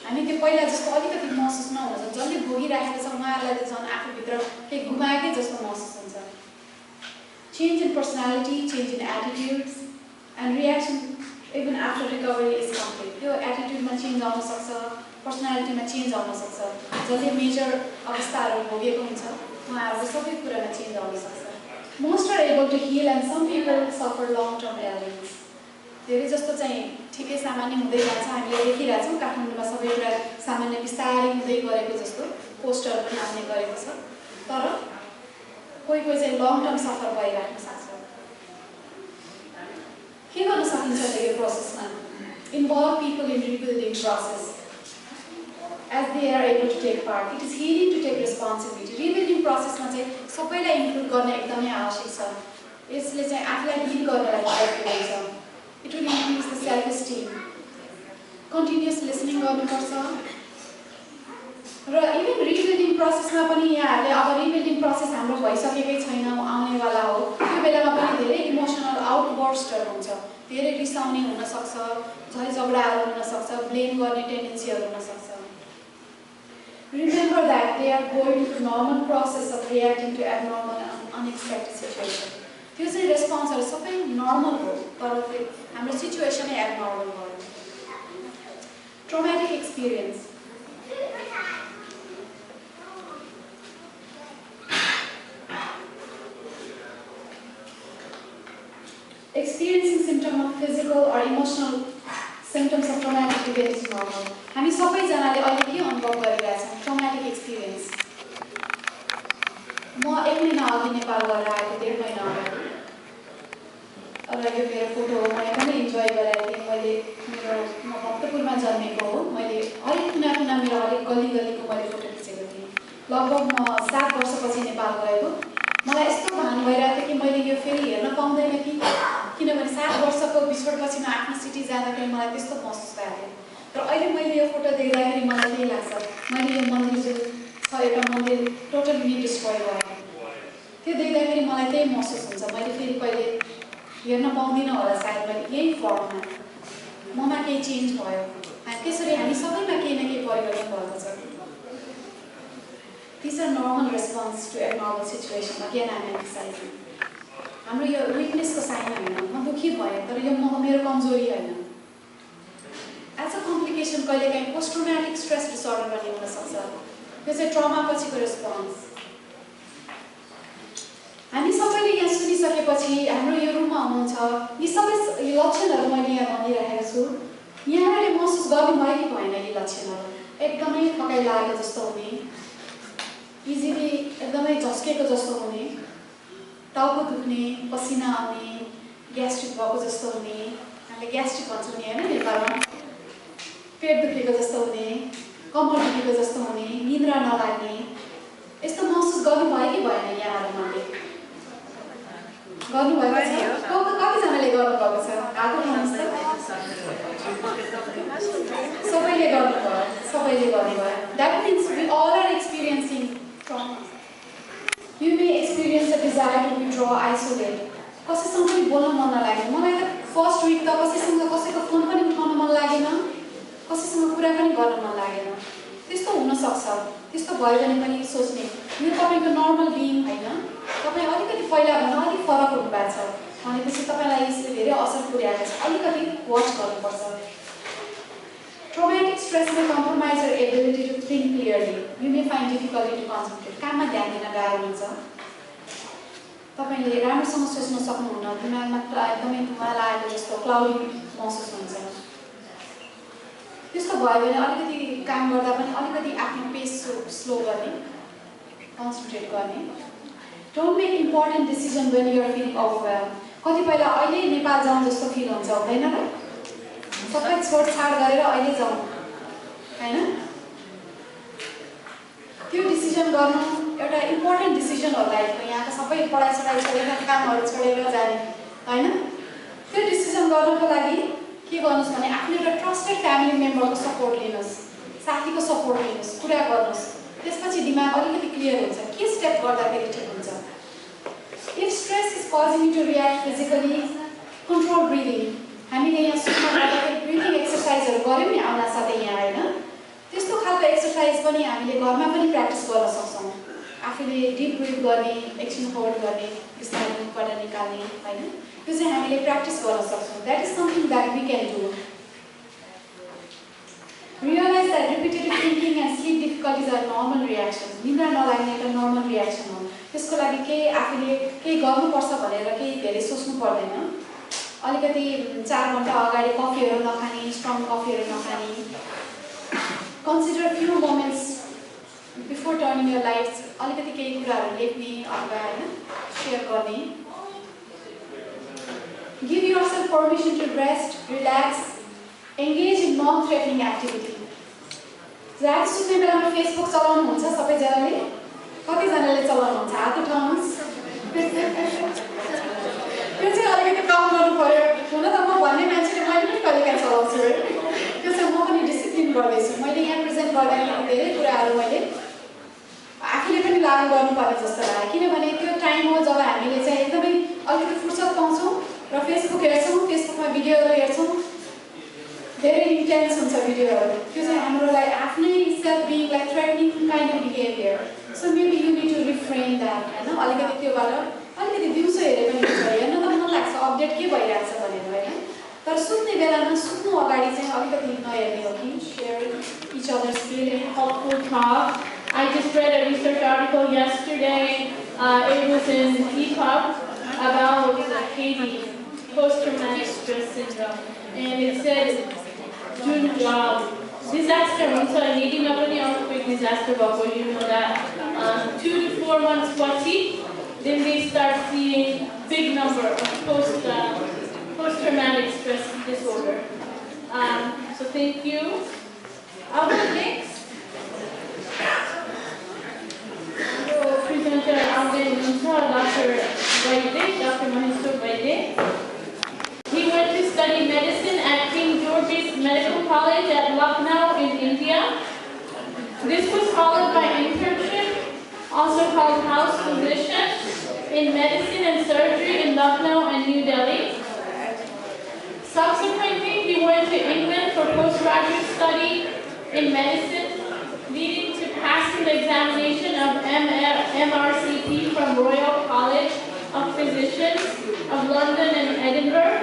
हामी त्यो पहिला जस्तो अलिकति महसुस नहुन्छ, जसले भोगिरहेको छ उहाँहरूलाई त झन् आफूभित्र केही गुमाएकै जस्तो महसुस हुन्छ। Change in personality, change in एटिट्युड्स end reaction even after recovery is complete. त्यो एटिट्युडमा चेन्ज आउन सक्छ, पर्सनालिटीमा चेन्ज आउन सक्छ। जसले मेजर अवस्थाहरू भोगेको हुन्छ उहाँहरूको सबै कुरामा चेन्ज आउन सक्छ। Most are able to heal and some people suffer long term elements. धेरै जस्तो चाहिँ ठिकै सामान्य हुँदै जान्छ। हामीले देखिरहेछौँ काठमाडौँमा सबै कुरा सामान्य बिस्तारै हुँदै गरेको जस्तो पोस्टर पनि आउने गरेको छ, तर कोही कोही चाहिँ लङ टर्म सफर भइराख्न सक्छ। के गर्न सकिन्छ यो प्रोसेसमा? Involve people in rebuilding process as they are able to take part. It is healing to take responsibility. Rebuilding प्रोसेसमा चाहिँ सबैलाई इन्क्लुड गर्न एकदमै आवश्यक छ। यसले चाहिँ आफूलाई हिल गर्नलाई मद्दत गर्छ। It will increase the self-esteem. Continuous listening गर्नुपर्छ। र इभन रिबिल्डिङ प्रोसेसमा पनि यहाँहरूले अब रिबिल्डिङ प्रोसेस हाम्रो भइसकेकै छैन, आउनेवाला हो, त्यो बेलामा पनि धेरै इमोसनल आउटबर्स्टहरू हुन्छ। धेरै रिसाउने हुनसक्छ, झै झगडाहरू हुनसक्छ, ब्लेम गर्ने टेन्डेन्सीहरू हुनसक्छ। Remember that they are going through normal process of reacting to abnormal and unexpected situation. त्यो चाहिँ रेस्पोन्सहरू सबै नर्मल हो, तर हाम्रो सिचुएसनै एबनर्मल हो। Traumatic experience. Experiencing symptom of physical or emotional symptoms of traumatic event is normal. हामी सबैजनाले अहिले के अनुभव गरिरहेछौँ? Traumatic experience. म 1 महिना अघि नेपाल गएर आएको, 1.5 महिना अगाडि। र यो मेरो फोटो हो, म एकदमै इन्जोय गरेको थिएँ। म भक्तपुरमा जन्मेको हो। मैले हरेक कुना मेरो हरेक गल्ली गल्लीको मैले फोटो खिचेको थिएँ। लगभग म 7 वर्षपछि नेपाल गएको। मलाई यस्तो भान भइरहेको थियो कि मैले यो फेरि हेर्न पाउँदैन कि, किनभने 7 वर्षको बिछोडपछि म आफ्नो सिटी जाँदाखेरि मलाई त्यस्तो महसुस भएको थियो। र अहिले मैले यो फोटो देख्दाखेरि मलाई त्यही लाग्छ, मैले यो मन्दिर जो छ एउटा मन्दिर टोटली डिस्ट्रोय भयो। त्यो देख्दाखेरि मलाई त्यही महसुस हुन्छ, मैले फेरि कहिले हेर्न पाउँदिनँ होला सायद मैले यही फर्ममा। ममा केही चेन्ज भयो। त्यसरी हामी सबैमा केही न केही परिवर्तन भएको छ। These are normal response to abnormal situation. Again, I am emphasizing. हाम्रो यो विकनेसको साइन होइन, म दुखी भएँ तर यो मेरो कमजोरी होइन। एज अ कम्प्लिकेसन कहिलेकाहीँ पोस्ट ट्रोमेटिक स्ट्रेस डिसअर्डर भन्ने हुनसक्छ। यो चाहिँ ट्रमा पछिको रेस्पोन्स। हामी सबैले यहाँ सुनिसक्छौँ सुनिसकेपछि हाम्रो यो रुममा हुनुहुन्छ यी सबै लक्षणहरू मैले यहाँ भनिरहेको छु यहाँले महसुस गर्नुभयो कि भएन यी लक्षणहरू एकदमै थकाइ लागेको जस्तो हुने इजिली एकदमै झस्केको जस्तो हुने टाउको दुख्ने पसिना आउने ग्यास्ट्रिक भएको जस्तो हुने हामीले ग्यास्ट्रिक भन्छौँ नि होइन नेपालमा पेट दुखेको जस्तो हुने कम्मर दुखेको जस्तो हुने निद्रा नलाग्ने यस्तो महसुस गर्नुभयो कि भएन यहाँहरूले गर्नुभएको छ कतिजनाले गर्नुभएको छ हात उठाउनुहोस् त सबैले गर्नुभयो that means we all are experiencing trauma. You may experience a desire to withdraw, isolate. कसैसँग पनि बोल्न मन नलाग्यो मलाई त फर्स्ट विक त कसैसँग कसैको फोन पनि उठाउन मन लागेन कसैसँग कुरा पनि गर्न मन लागेन त्यस्तो हुन सक्छ त्यस्तो भयो भने पनि सोच्ने यो तपाईको नर्मल बिइङ हैन तपाई अलिकति पहिला भन्दा अलिक फरक हुनुभएको छ भनेपछि तपाईलाई यसले धेरै असर पुर्याएको छ अलिकति वाच गर्नुपर्छ Traumatic stress may compromise your ability to think clearly. You may find difficulty to concentrate. काममा ध्यान दिन गाह्रो हुन्छ तपाईले राम्रोसँग सोच्न सक्नुहुन्न दिमागमा एकदमै धुवा लागेको जस्तो क्लाउडी महसुस हुन्छ त्यस्तो भयो भने अलिकति काम गर्दा पनि अलिकति आफ्नो पेस स्लो गर्ने कन्सन्ट्रेट गर्ने Don't make important decision when you are feeling overwhelmed. कतिपयला अहिले नेपाल जाउँ जस्तो फिल हुन्छ हुँदैन र सबै छोडछाड गरेर अहिले जाउँ हैन त्यो डिसिजन गर्नु एउटा इम्पोर्टेन्ट डिसिजन हो लाइफको यहाँको सबै पढाइ छोडेर कामहरू छोडेर जाने हैन त्यो डिसिजन गर्नको लागि के गर्नुस् भने आफ्नो एउटा ट्रस्टेड फ्यामिली मेम्बरको सपोर्ट लिनुस् साथीको सपोर्ट लिनुस् कुरा गर्नुस् त्यसपछि दिमाग अलिकति क्लियर हुन्छ के स्टेप गर्दाखेरि ठिक हुन्छ If stress is causing you to react physically, control breathing. हामीले यहाँ सुन्न पर्दाखेरि ब्रिथिङ एक्सरसाइजहरु गर्यौं नि आउला साथै यहाँ हैन त्यस्तो खालको एक्सरसाइज पनि हामीले घरमा पनि प्र्याक्टिस गर्न सक्छौं आफूले डीप ब्रिथ गर्ने एकछिन होल्ड गर्ने बिस्तारै मुखबाट निकाल्ने हैन त्यो चाहिँ हामीले प्र्याक्टिस गर्न सक्छौं that is something that we can do Realize that repetitive thinking and sleep difficulties are normal reactions. निद्रा नलाग्ने एउटा नर्मल रियाक्सन हो त्यसको लागि के आफूले के गर्नुपर्छ भनेर के धेरै सोच्नु पर्दैन अलिकति 4 घण्टा अगाडि कफीहरु नखाने स्ट्रङ कफीहरु नखाने Consider few moments before turning your lights अलिकति केही कुराहरु लेख्ने अथवा हैन शेयर गर्ने Give yourself permission to rest, relax, engage in non-threatening activity. रात सुत्ने बेलामा फेसबुक चलाउनु हुन्छ सबैजनाले कति जनाले चलाउनु हुन्छ हात उठाउनुस् त्यो चाहिँ अलिकति कम गर्नु पर्यो हुन त म भन्ने मान्छेले मैले पनि कहिलेकाहीँ चलाउँछु है त्यो चाहिँ म पनि डिसिप्लिन गर्दैछु मैले यहाँ प्रेजेन्ट गर्दाखेरि धेरै कुराहरू मैले आफूले पनि लागू गर्नुपर्ने जस्तो लाग्यो किनभने त्यो टाइम हो जब हामीले चाहिँ एकदमै अलिकति फुर्सद पाउँछौँ र फेसबुक हेर्छौँ फेसबुकमा भिडियोहरू हेर्छौँ धेरै इन्टेन्स हुन्छ भिडियोहरू त्यो चाहिँ हाम्रो लागि आफ्नै सेल्फ बिइङलाई threatening kind of behaviour so maybe you need to refrain that हैन अलिकति त्योबाट अलिकति दिउँसो हेरे पनि हुन्छ हेर्न त मन लाग्छ अपडेट के भइरहेको छ भनेर हैन तर सुत्ने बेलामा सुत्नु अगाडि चाहिँ अलिकति नहेर्ने हो कि share each others really helpful talk. I just read a research article yesterday. It was in EPUB about Haiti, post-traumatic stress syndrome, and it said disaster. So Haiti not only earthquake disaster, but you know that 2 to 4 months पछि, then they start seeing big number of post-traumatic stress disorder. So thank you. Up next, presenter Dr. Maheshwar Vaidya. He went to study medicine at King George's Medical College at Lucknow in India. This was followed by internship, also called house physician, in medicine and surgery in Lucknow and New Delhi. Subsequently, he went to England for postgraduate study in medicine, leading to passing the examination of MRCP from Royal College of Physicians of London and Edinburgh.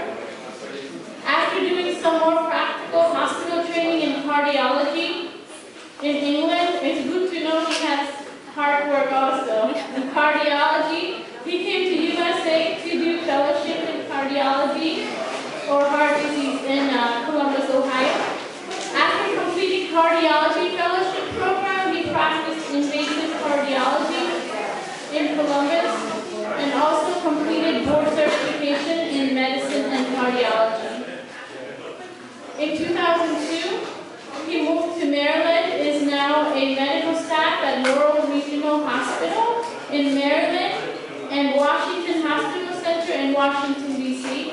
After doing some more practical hospital training in cardiology in England, it's good to know he has hard work also in cardiology He came to USA to do fellowship in cardiology or heart disease in Columbus, Ohio. After completing cardiology fellowship program, he practiced invasive cardiology in Columbus and also completed board certification in medicine and cardiology. In 2002, he moved to Maryland, is now a medical staff at Laurel Regional Hospital in Maryland and Washington Hospital Center in Washington, D.C.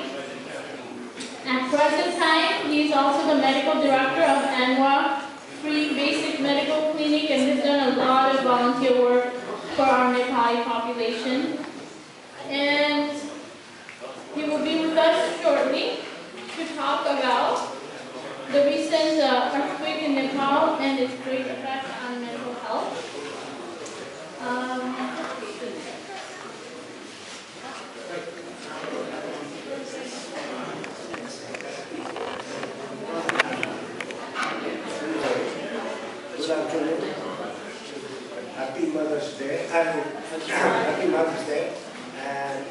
At present time, he is also the medical director of ANWA Free Basic Medical Clinic and has done a lot of volunteer work for our Nepali population. And he will be with us shortly to talk about the recent earthquake in Nepal and its great effect on mental health. Good afternoon. Happy Mother's Day. Happy Mother's Day. And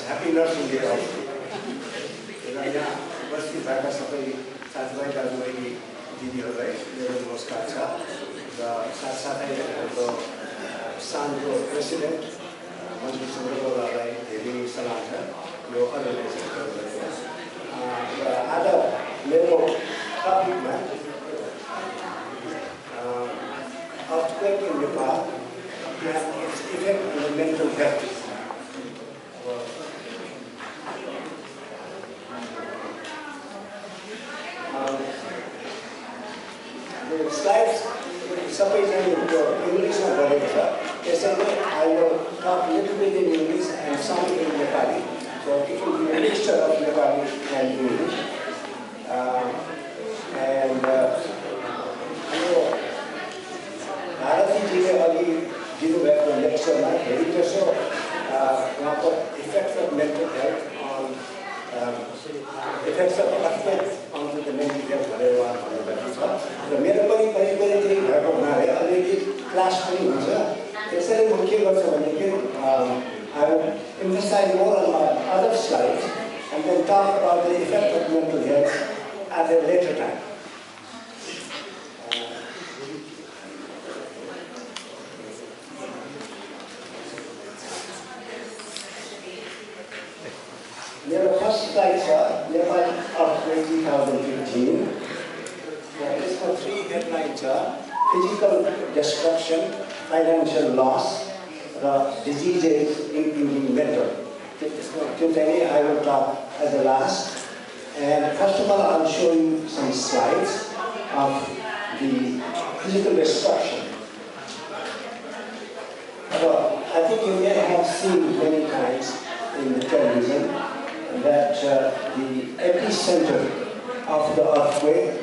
Happy Nursing Day also. यहाँ बस्ती भएका सबै साथीभाइ दाजुभाइ दिदीहरूलाई मेरो नमस्कार छ र साथसाथै हाम्रो सानको प्रेसिडेन्ट मन्त्री चन्द्रबाबुलाई धेरै सलाम छ यो अर्गनाइजेसनको र आज मेरो टपिकमा earthquake in Nepal and its effect on the mental health. The slides सबैजनाको इङ्ग्लिसमा गरेको छ त्यसैले I will talk a little bit in English and some in Nepali. So it will be a mixture of Nepali and English. भारतीजीले अघि दिनुभएको लेक्चरमा धेरै जसो उहाँको effect of mental health on effects of affect on the mental health भनेर उहाँ भन्नुभएको छ र मेरो पनि कहिले कहिले त्यही भएको हुनाले अलिअलि क्लास पनि हुन्छ त्यसैले म के गर्छु भनेदेखि I will emphasize more on my other slides and then talk about the effect of mental health at a later time. मेरो फर्स्ट स्लाइड छ नेपाल earthquake 2015 र यसको 3 हेडलाइन छ फिजिकल डिस्ट्रक्सन फाइनान्शियल लस र डिजिजेस इन्क्लुडिङ मेन्टल त्यो चाहिँ I will talk as the last. And first of all, I'll show you some slides of the physical destruction. I think you may have seen many times in the television that the epicenter of the earthquake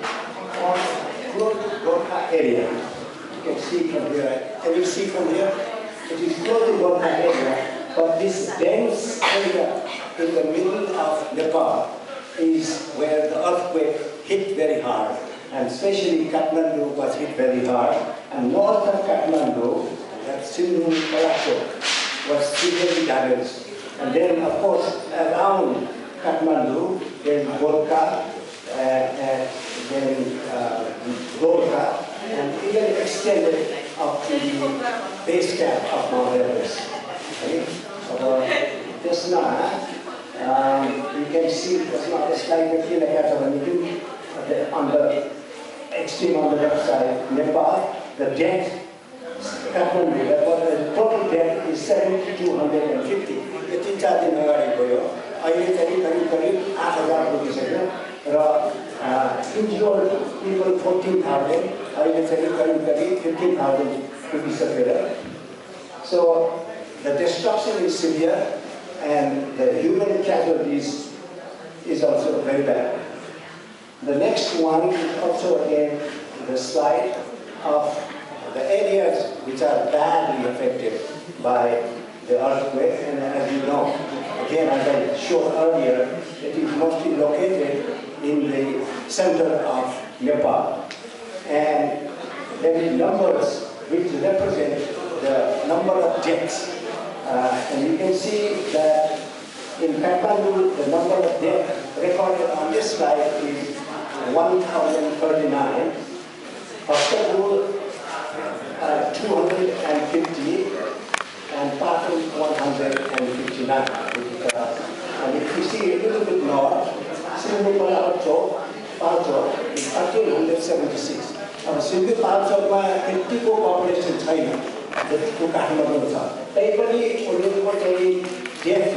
was close to Gorkha area. You can see from here. Can you see from here? It is close to Gorkha area, but this dense area in the middle of Nepal is where the earthquake hit very hard, and especially Kathmandu was hit very hard, and north of Kathmandu, that Sindhu Palazzo was severely damaged. And then, of course, around Kathmandu, then Gorkha, and then Gorkha, and even extended up to the base camp of Mount Everest. Okay? Just now, you can see that's not a slide that here I have on the extreme on the left side, Nepal, the death, Kathmandu, the total death is 7,250. यो 3-4 दिन अगाडि गयो अहिले चाहिँ करिब 8,000 पुगिसक्यो र injured people 14,000 अहिले चाहिँ करिब 15,000 पुगिसकेर. So the destruction is severe and the human casualties is also very bad. The next one is also again the slide of the areas which are badly affected by the earthquake, and as you know, again as I showed earlier, it is mostly located in the center of Nepal. And there is numbers which represent the number of deaths And you can see that in Kathmandu, the number of deaths recorded on this slide is 1,039. Hospital 250 and Pathum 159. And if you see a little bit north, Singapore Palchok is 1,376. Singapore Palchokमा 80 को population छैन जतिको काठमाडौँ छ तैपनि उनीहरूको चाहिँ death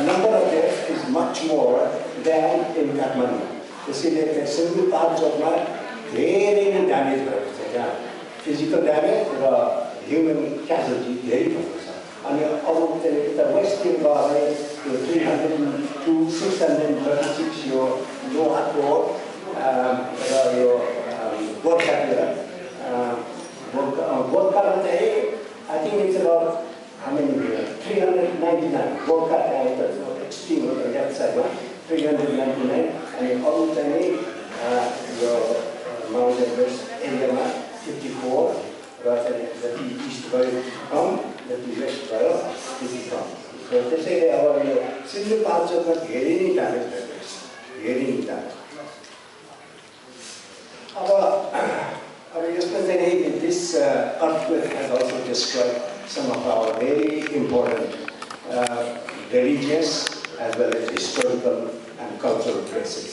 number of deaths is much more than in Kathmandu. त्यसैले Singapore Palchokमा धेरै नै ड्यामेज भएको छ त्यहाँ physical damage र human casualty धेरै भएको छ अनि अरु चाहिँ उता वेस्टतिर गए यो 302 636 यो लोहाको र यो गोर्खातिर गोर्खामा चाहिँ I think it's about how many 399 Gorkha चाहिँ extreme on the left side 399 अनि अरु चाहिँ यो Mount Everest एरियामा 54 र चाहिँ जति इस्ट गयो कम जति वेस्ट गयो त्यति कम र त्यसैले अब यो सिन्धु पाल्चोकमा धेरै नै ड्यामेज भएको छ धेरै नै ड्यामेज अब यसमा चाहिँ this earthquake has also destroyed some of our very important religious as well as historical and cultural places.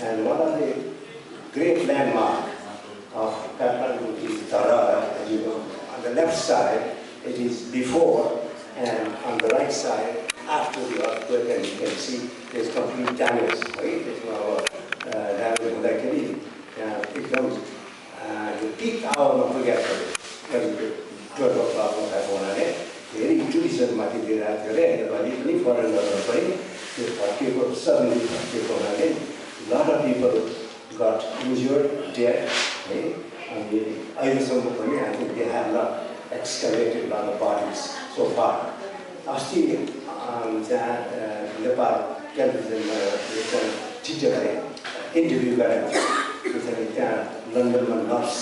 And one of the great landmarks of Kathmandu is Darara, as you know. On the left side, it is before, and on the right side, after the earthquake, and you can see there's complete damage, right? There's no damage like any. It comes, the peak hour of the gas, 12 o'clock, very tourism material, and suddenly, a lot of people got injured, dead. I think they have not excavated a lot of bodies so far. Still, Nepal television interview London nurse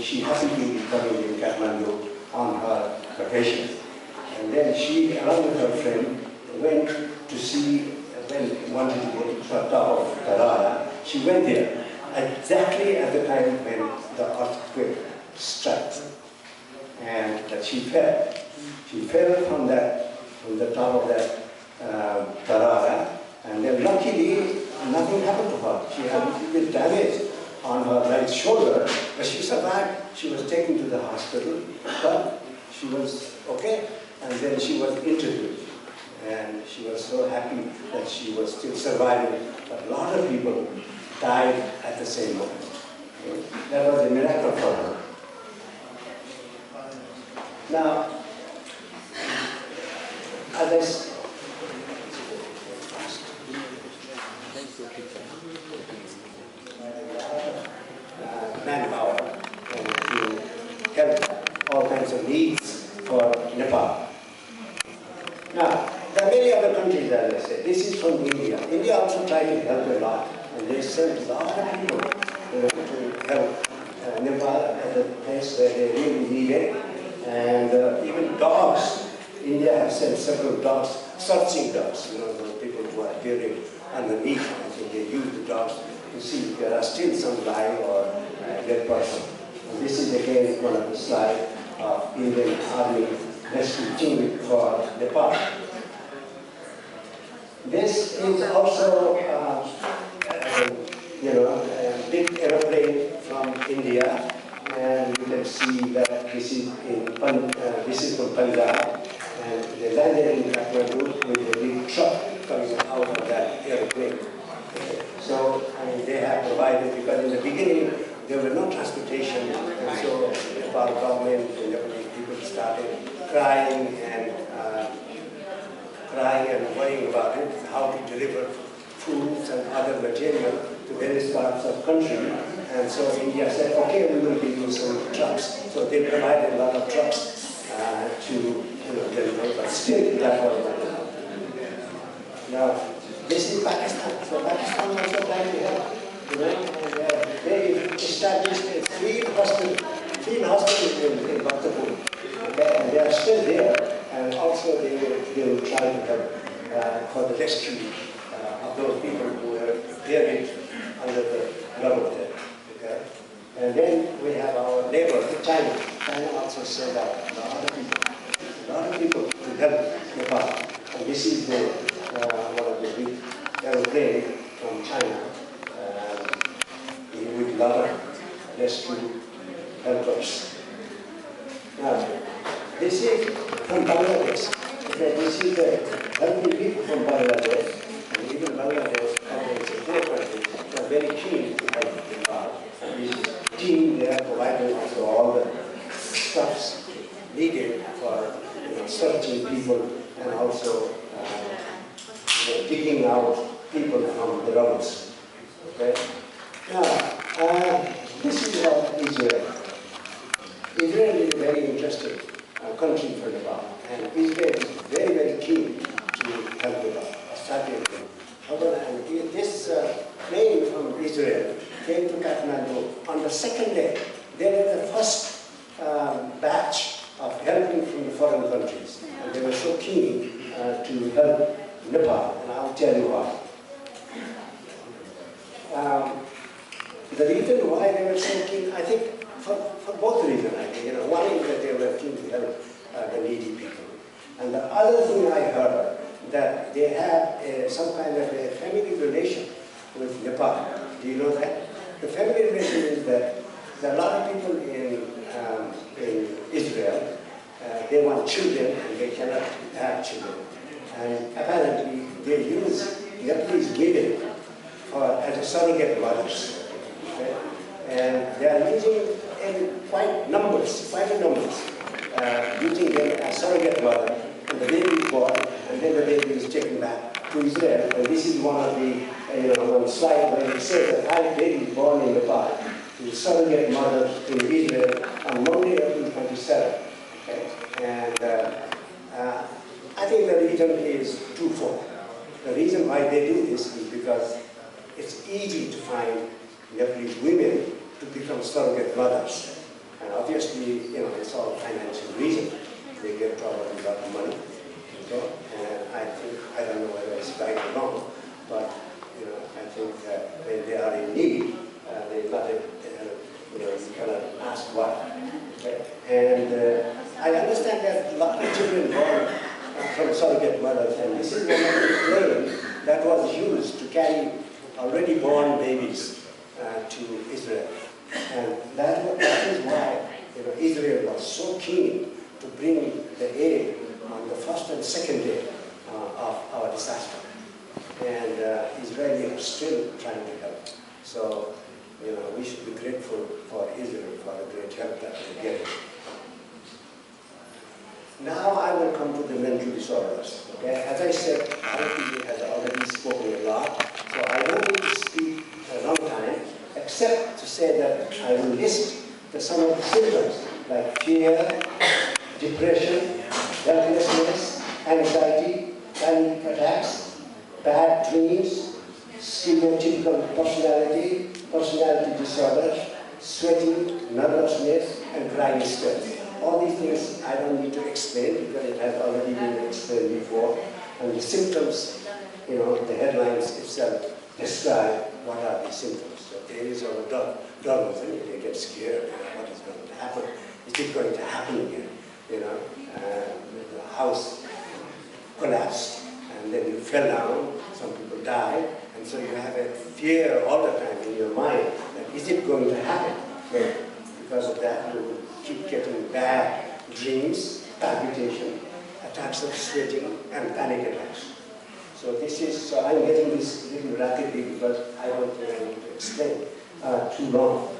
she happened to be coming in Kathmandu on her vacation. And then she, along with her friend, went to see when wanted to go to the top of Darara. She went there exactly at the time when the earthquake struck, and that she fell. She fell from the top of that Darara, and then luckily nothing happened to her. She had a little damage on her right shoulder, but she survived. She was taken to the hospital, but she was okay, and then she was interviewed. And she was so happy that she was still surviving. But a lot of people died at the same moment. That was a miracle for her. Now, as manpower and to help all kinds of needs for Nepal. Now, there are many other countries, as I said. This is from India. India also tried to help a lot, and they sent a lot of people to help Nepal at the place where they really need it. And even dogs. India has sent several dogs, searching dogs, those people who are buried underneath. I think they use the dogs to see if there are still some live or dead person. And this is again one of the slides of Indian Army rescue team for Nepal. This is also, a big aeroplane from India, and you can see that this is from Punjab, and they landed in Kathmandu with a big truck coming out of that aeroplane. So, they have provided, because in the beginning there were no transportation, and so the Nepal government and Nepalese people started crying and worrying about it, how to deliver foods and other material to various parts of the country. And so India said, okay, we will give you some trucks. So they provided a lot of trucks to deliver, but still that was not enough. Now, this is Pakistan. So Pakistan also tried to help. They established a field hospital in Bhaktapur. Okay, and they are still there, and also they will try to help for the rescue of those people who were buried under the rubble there. Okay? And then we have our neighbor, China. China also sent out a lot of people to help Nepal. And this is the, one of the big aeroplane from China. With a lot of rescue helpers. Now, this is from Bangladesh. Okay, this is the helping people from Bangladesh. And even Bangladesh, although it's a poor country, they are very keen to help Nepal. And this team, they are providing also all the stuffs needed for searching people and also digging out people from the rubbles. Okay? Now, this is about Israel. Israel is a very interesting country for Nepal, and Israel is very, very keen to help Nepal. And this plane from Israel came to Kathmandu on the second day. They were the first batch of helping from the foreign countries, and they were so keen to help Nepal, and I'll tell you why. The reason why they were so keen, I think, for both reasons, I think. One is that they were keen to help the needy people. And the other thing I heard, that they have some kind of a family relation with Nepal. Do you know that? The family relation is that there are a lot of people in Israel, they want children and they cannot have children. And apparently they use Nepalese women as a surrogate mothers. Okay? And they are using quite a numbers, using them as surrogate mother, and the baby is born, and then the baby is taken back to Israel. And this is one of the, on the slide where it says that I baby born in Nepal, the surrogate mother in Israel on Monday, April 27. Okay? And I think the reason is twofold. The reason why they do this is because it's easy to find Nepalese women to become surrogate mothers. And obviously, it's all financial reason. They get probably a lot of money. Okay? And I don't know whether it's right or wrong, but I think when they are in need, they got it, you cannot ask why. Okay? And I understand that a lot of children born from surrogate mothers, and this is one of the planes that was used to carry already born babies to Israel. And that is why Israel was so keen to bring the aid on the first and second day of our disaster. And Israelis are still trying to help. So, we should be grateful for Israel for the great help that they're getting. Now I will come to the mental disorders. Okay? As I said, RPD has already spoken a lot, so I don't need to speak a long time, except to say that I will list some of the symptoms like fear, depression, helplessness, anxiety, panic attacks, bad dreams, stereotypical personality disorder, sweating, nervousness, and crying spells. All these things I don't need to explain because it has already been explained before. And the symptoms, the headlines itself describe what are the symptoms. So there is our dog, they get scared. What is going to happen? Is it going to happen again? The house collapsed and then you fell down. Some people died, and so you have a fear all the time in your mind that is it going to happen? Well, because of that, you will keep getting bad dreams, palpitation, attacks of sweating, and panic attacks. So I'm getting this little rapidly because I don't think I need to explain too long.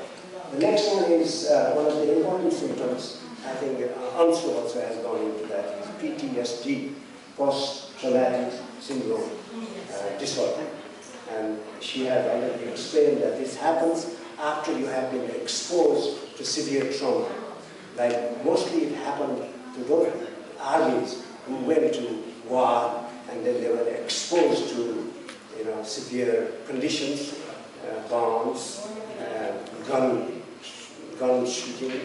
The next one is one of the important symptoms. I think Ansu also has gone into that, is PTSD, post-traumatic syndrome disorder. And she has already explained that this happens after you have been exposed to severe trauma. Like mostly it happened to those armies who went to war and then they were exposed to severe conditions, bombs, gun shooting,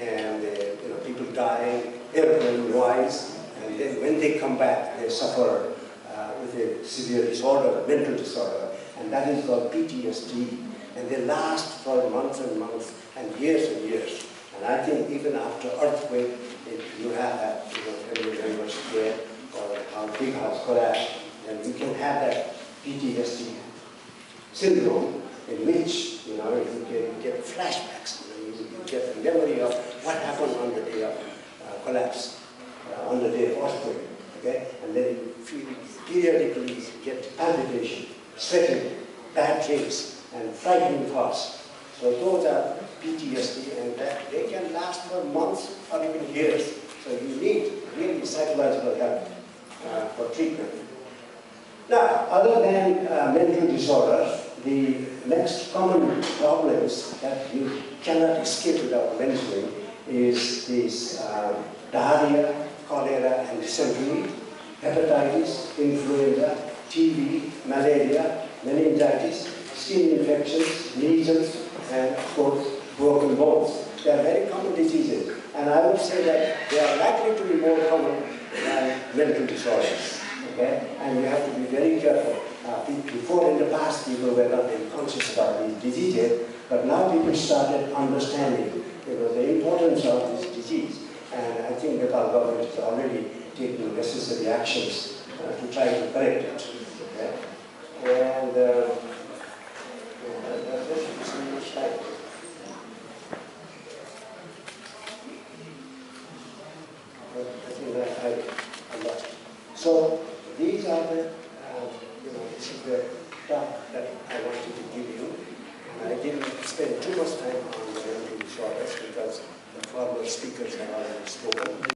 and people dying, airplane noise, and then when they come back, they suffer with a severe disorder, mental disorder, and that is called PTSD. And they last for months and months and years. And I think even after earthquake, if you have that, family members dead or our big house collapsed, then you can have that PTSD syndrome in which, you can get flashbacks. You get a memory of what happened on the day of collapse, on the day of earthquake. Okay? And then you feel periodically get palpitation, sweating, bad dreams, and frightening thoughts. So those are PTSD, and that they can last for months or even years. So you need really psychological help for treatment. Now, other than mental disorders, the next common problems that you cannot escape without mentioning is this diarrhea, cholera, and dysentery, hepatitis, influenza, TB, malaria, meningitis, skin infections, measles, and of course, broken bones. They are very common diseases, and I would say that they are likely to be more common than mental disorders. Okay? And you have to be very careful. Before, in the past, people were not very conscious about these diseases, but now people started understanding the importance of this disease. And I think that our government is already taking necessary actions to try to correct it. Okay? And there should be some more slide. I think that I lost it. So these are the, this is the talk that I wanted to give you. And I didn't spend too much time on the mental disorders because the former speakers have already spoken.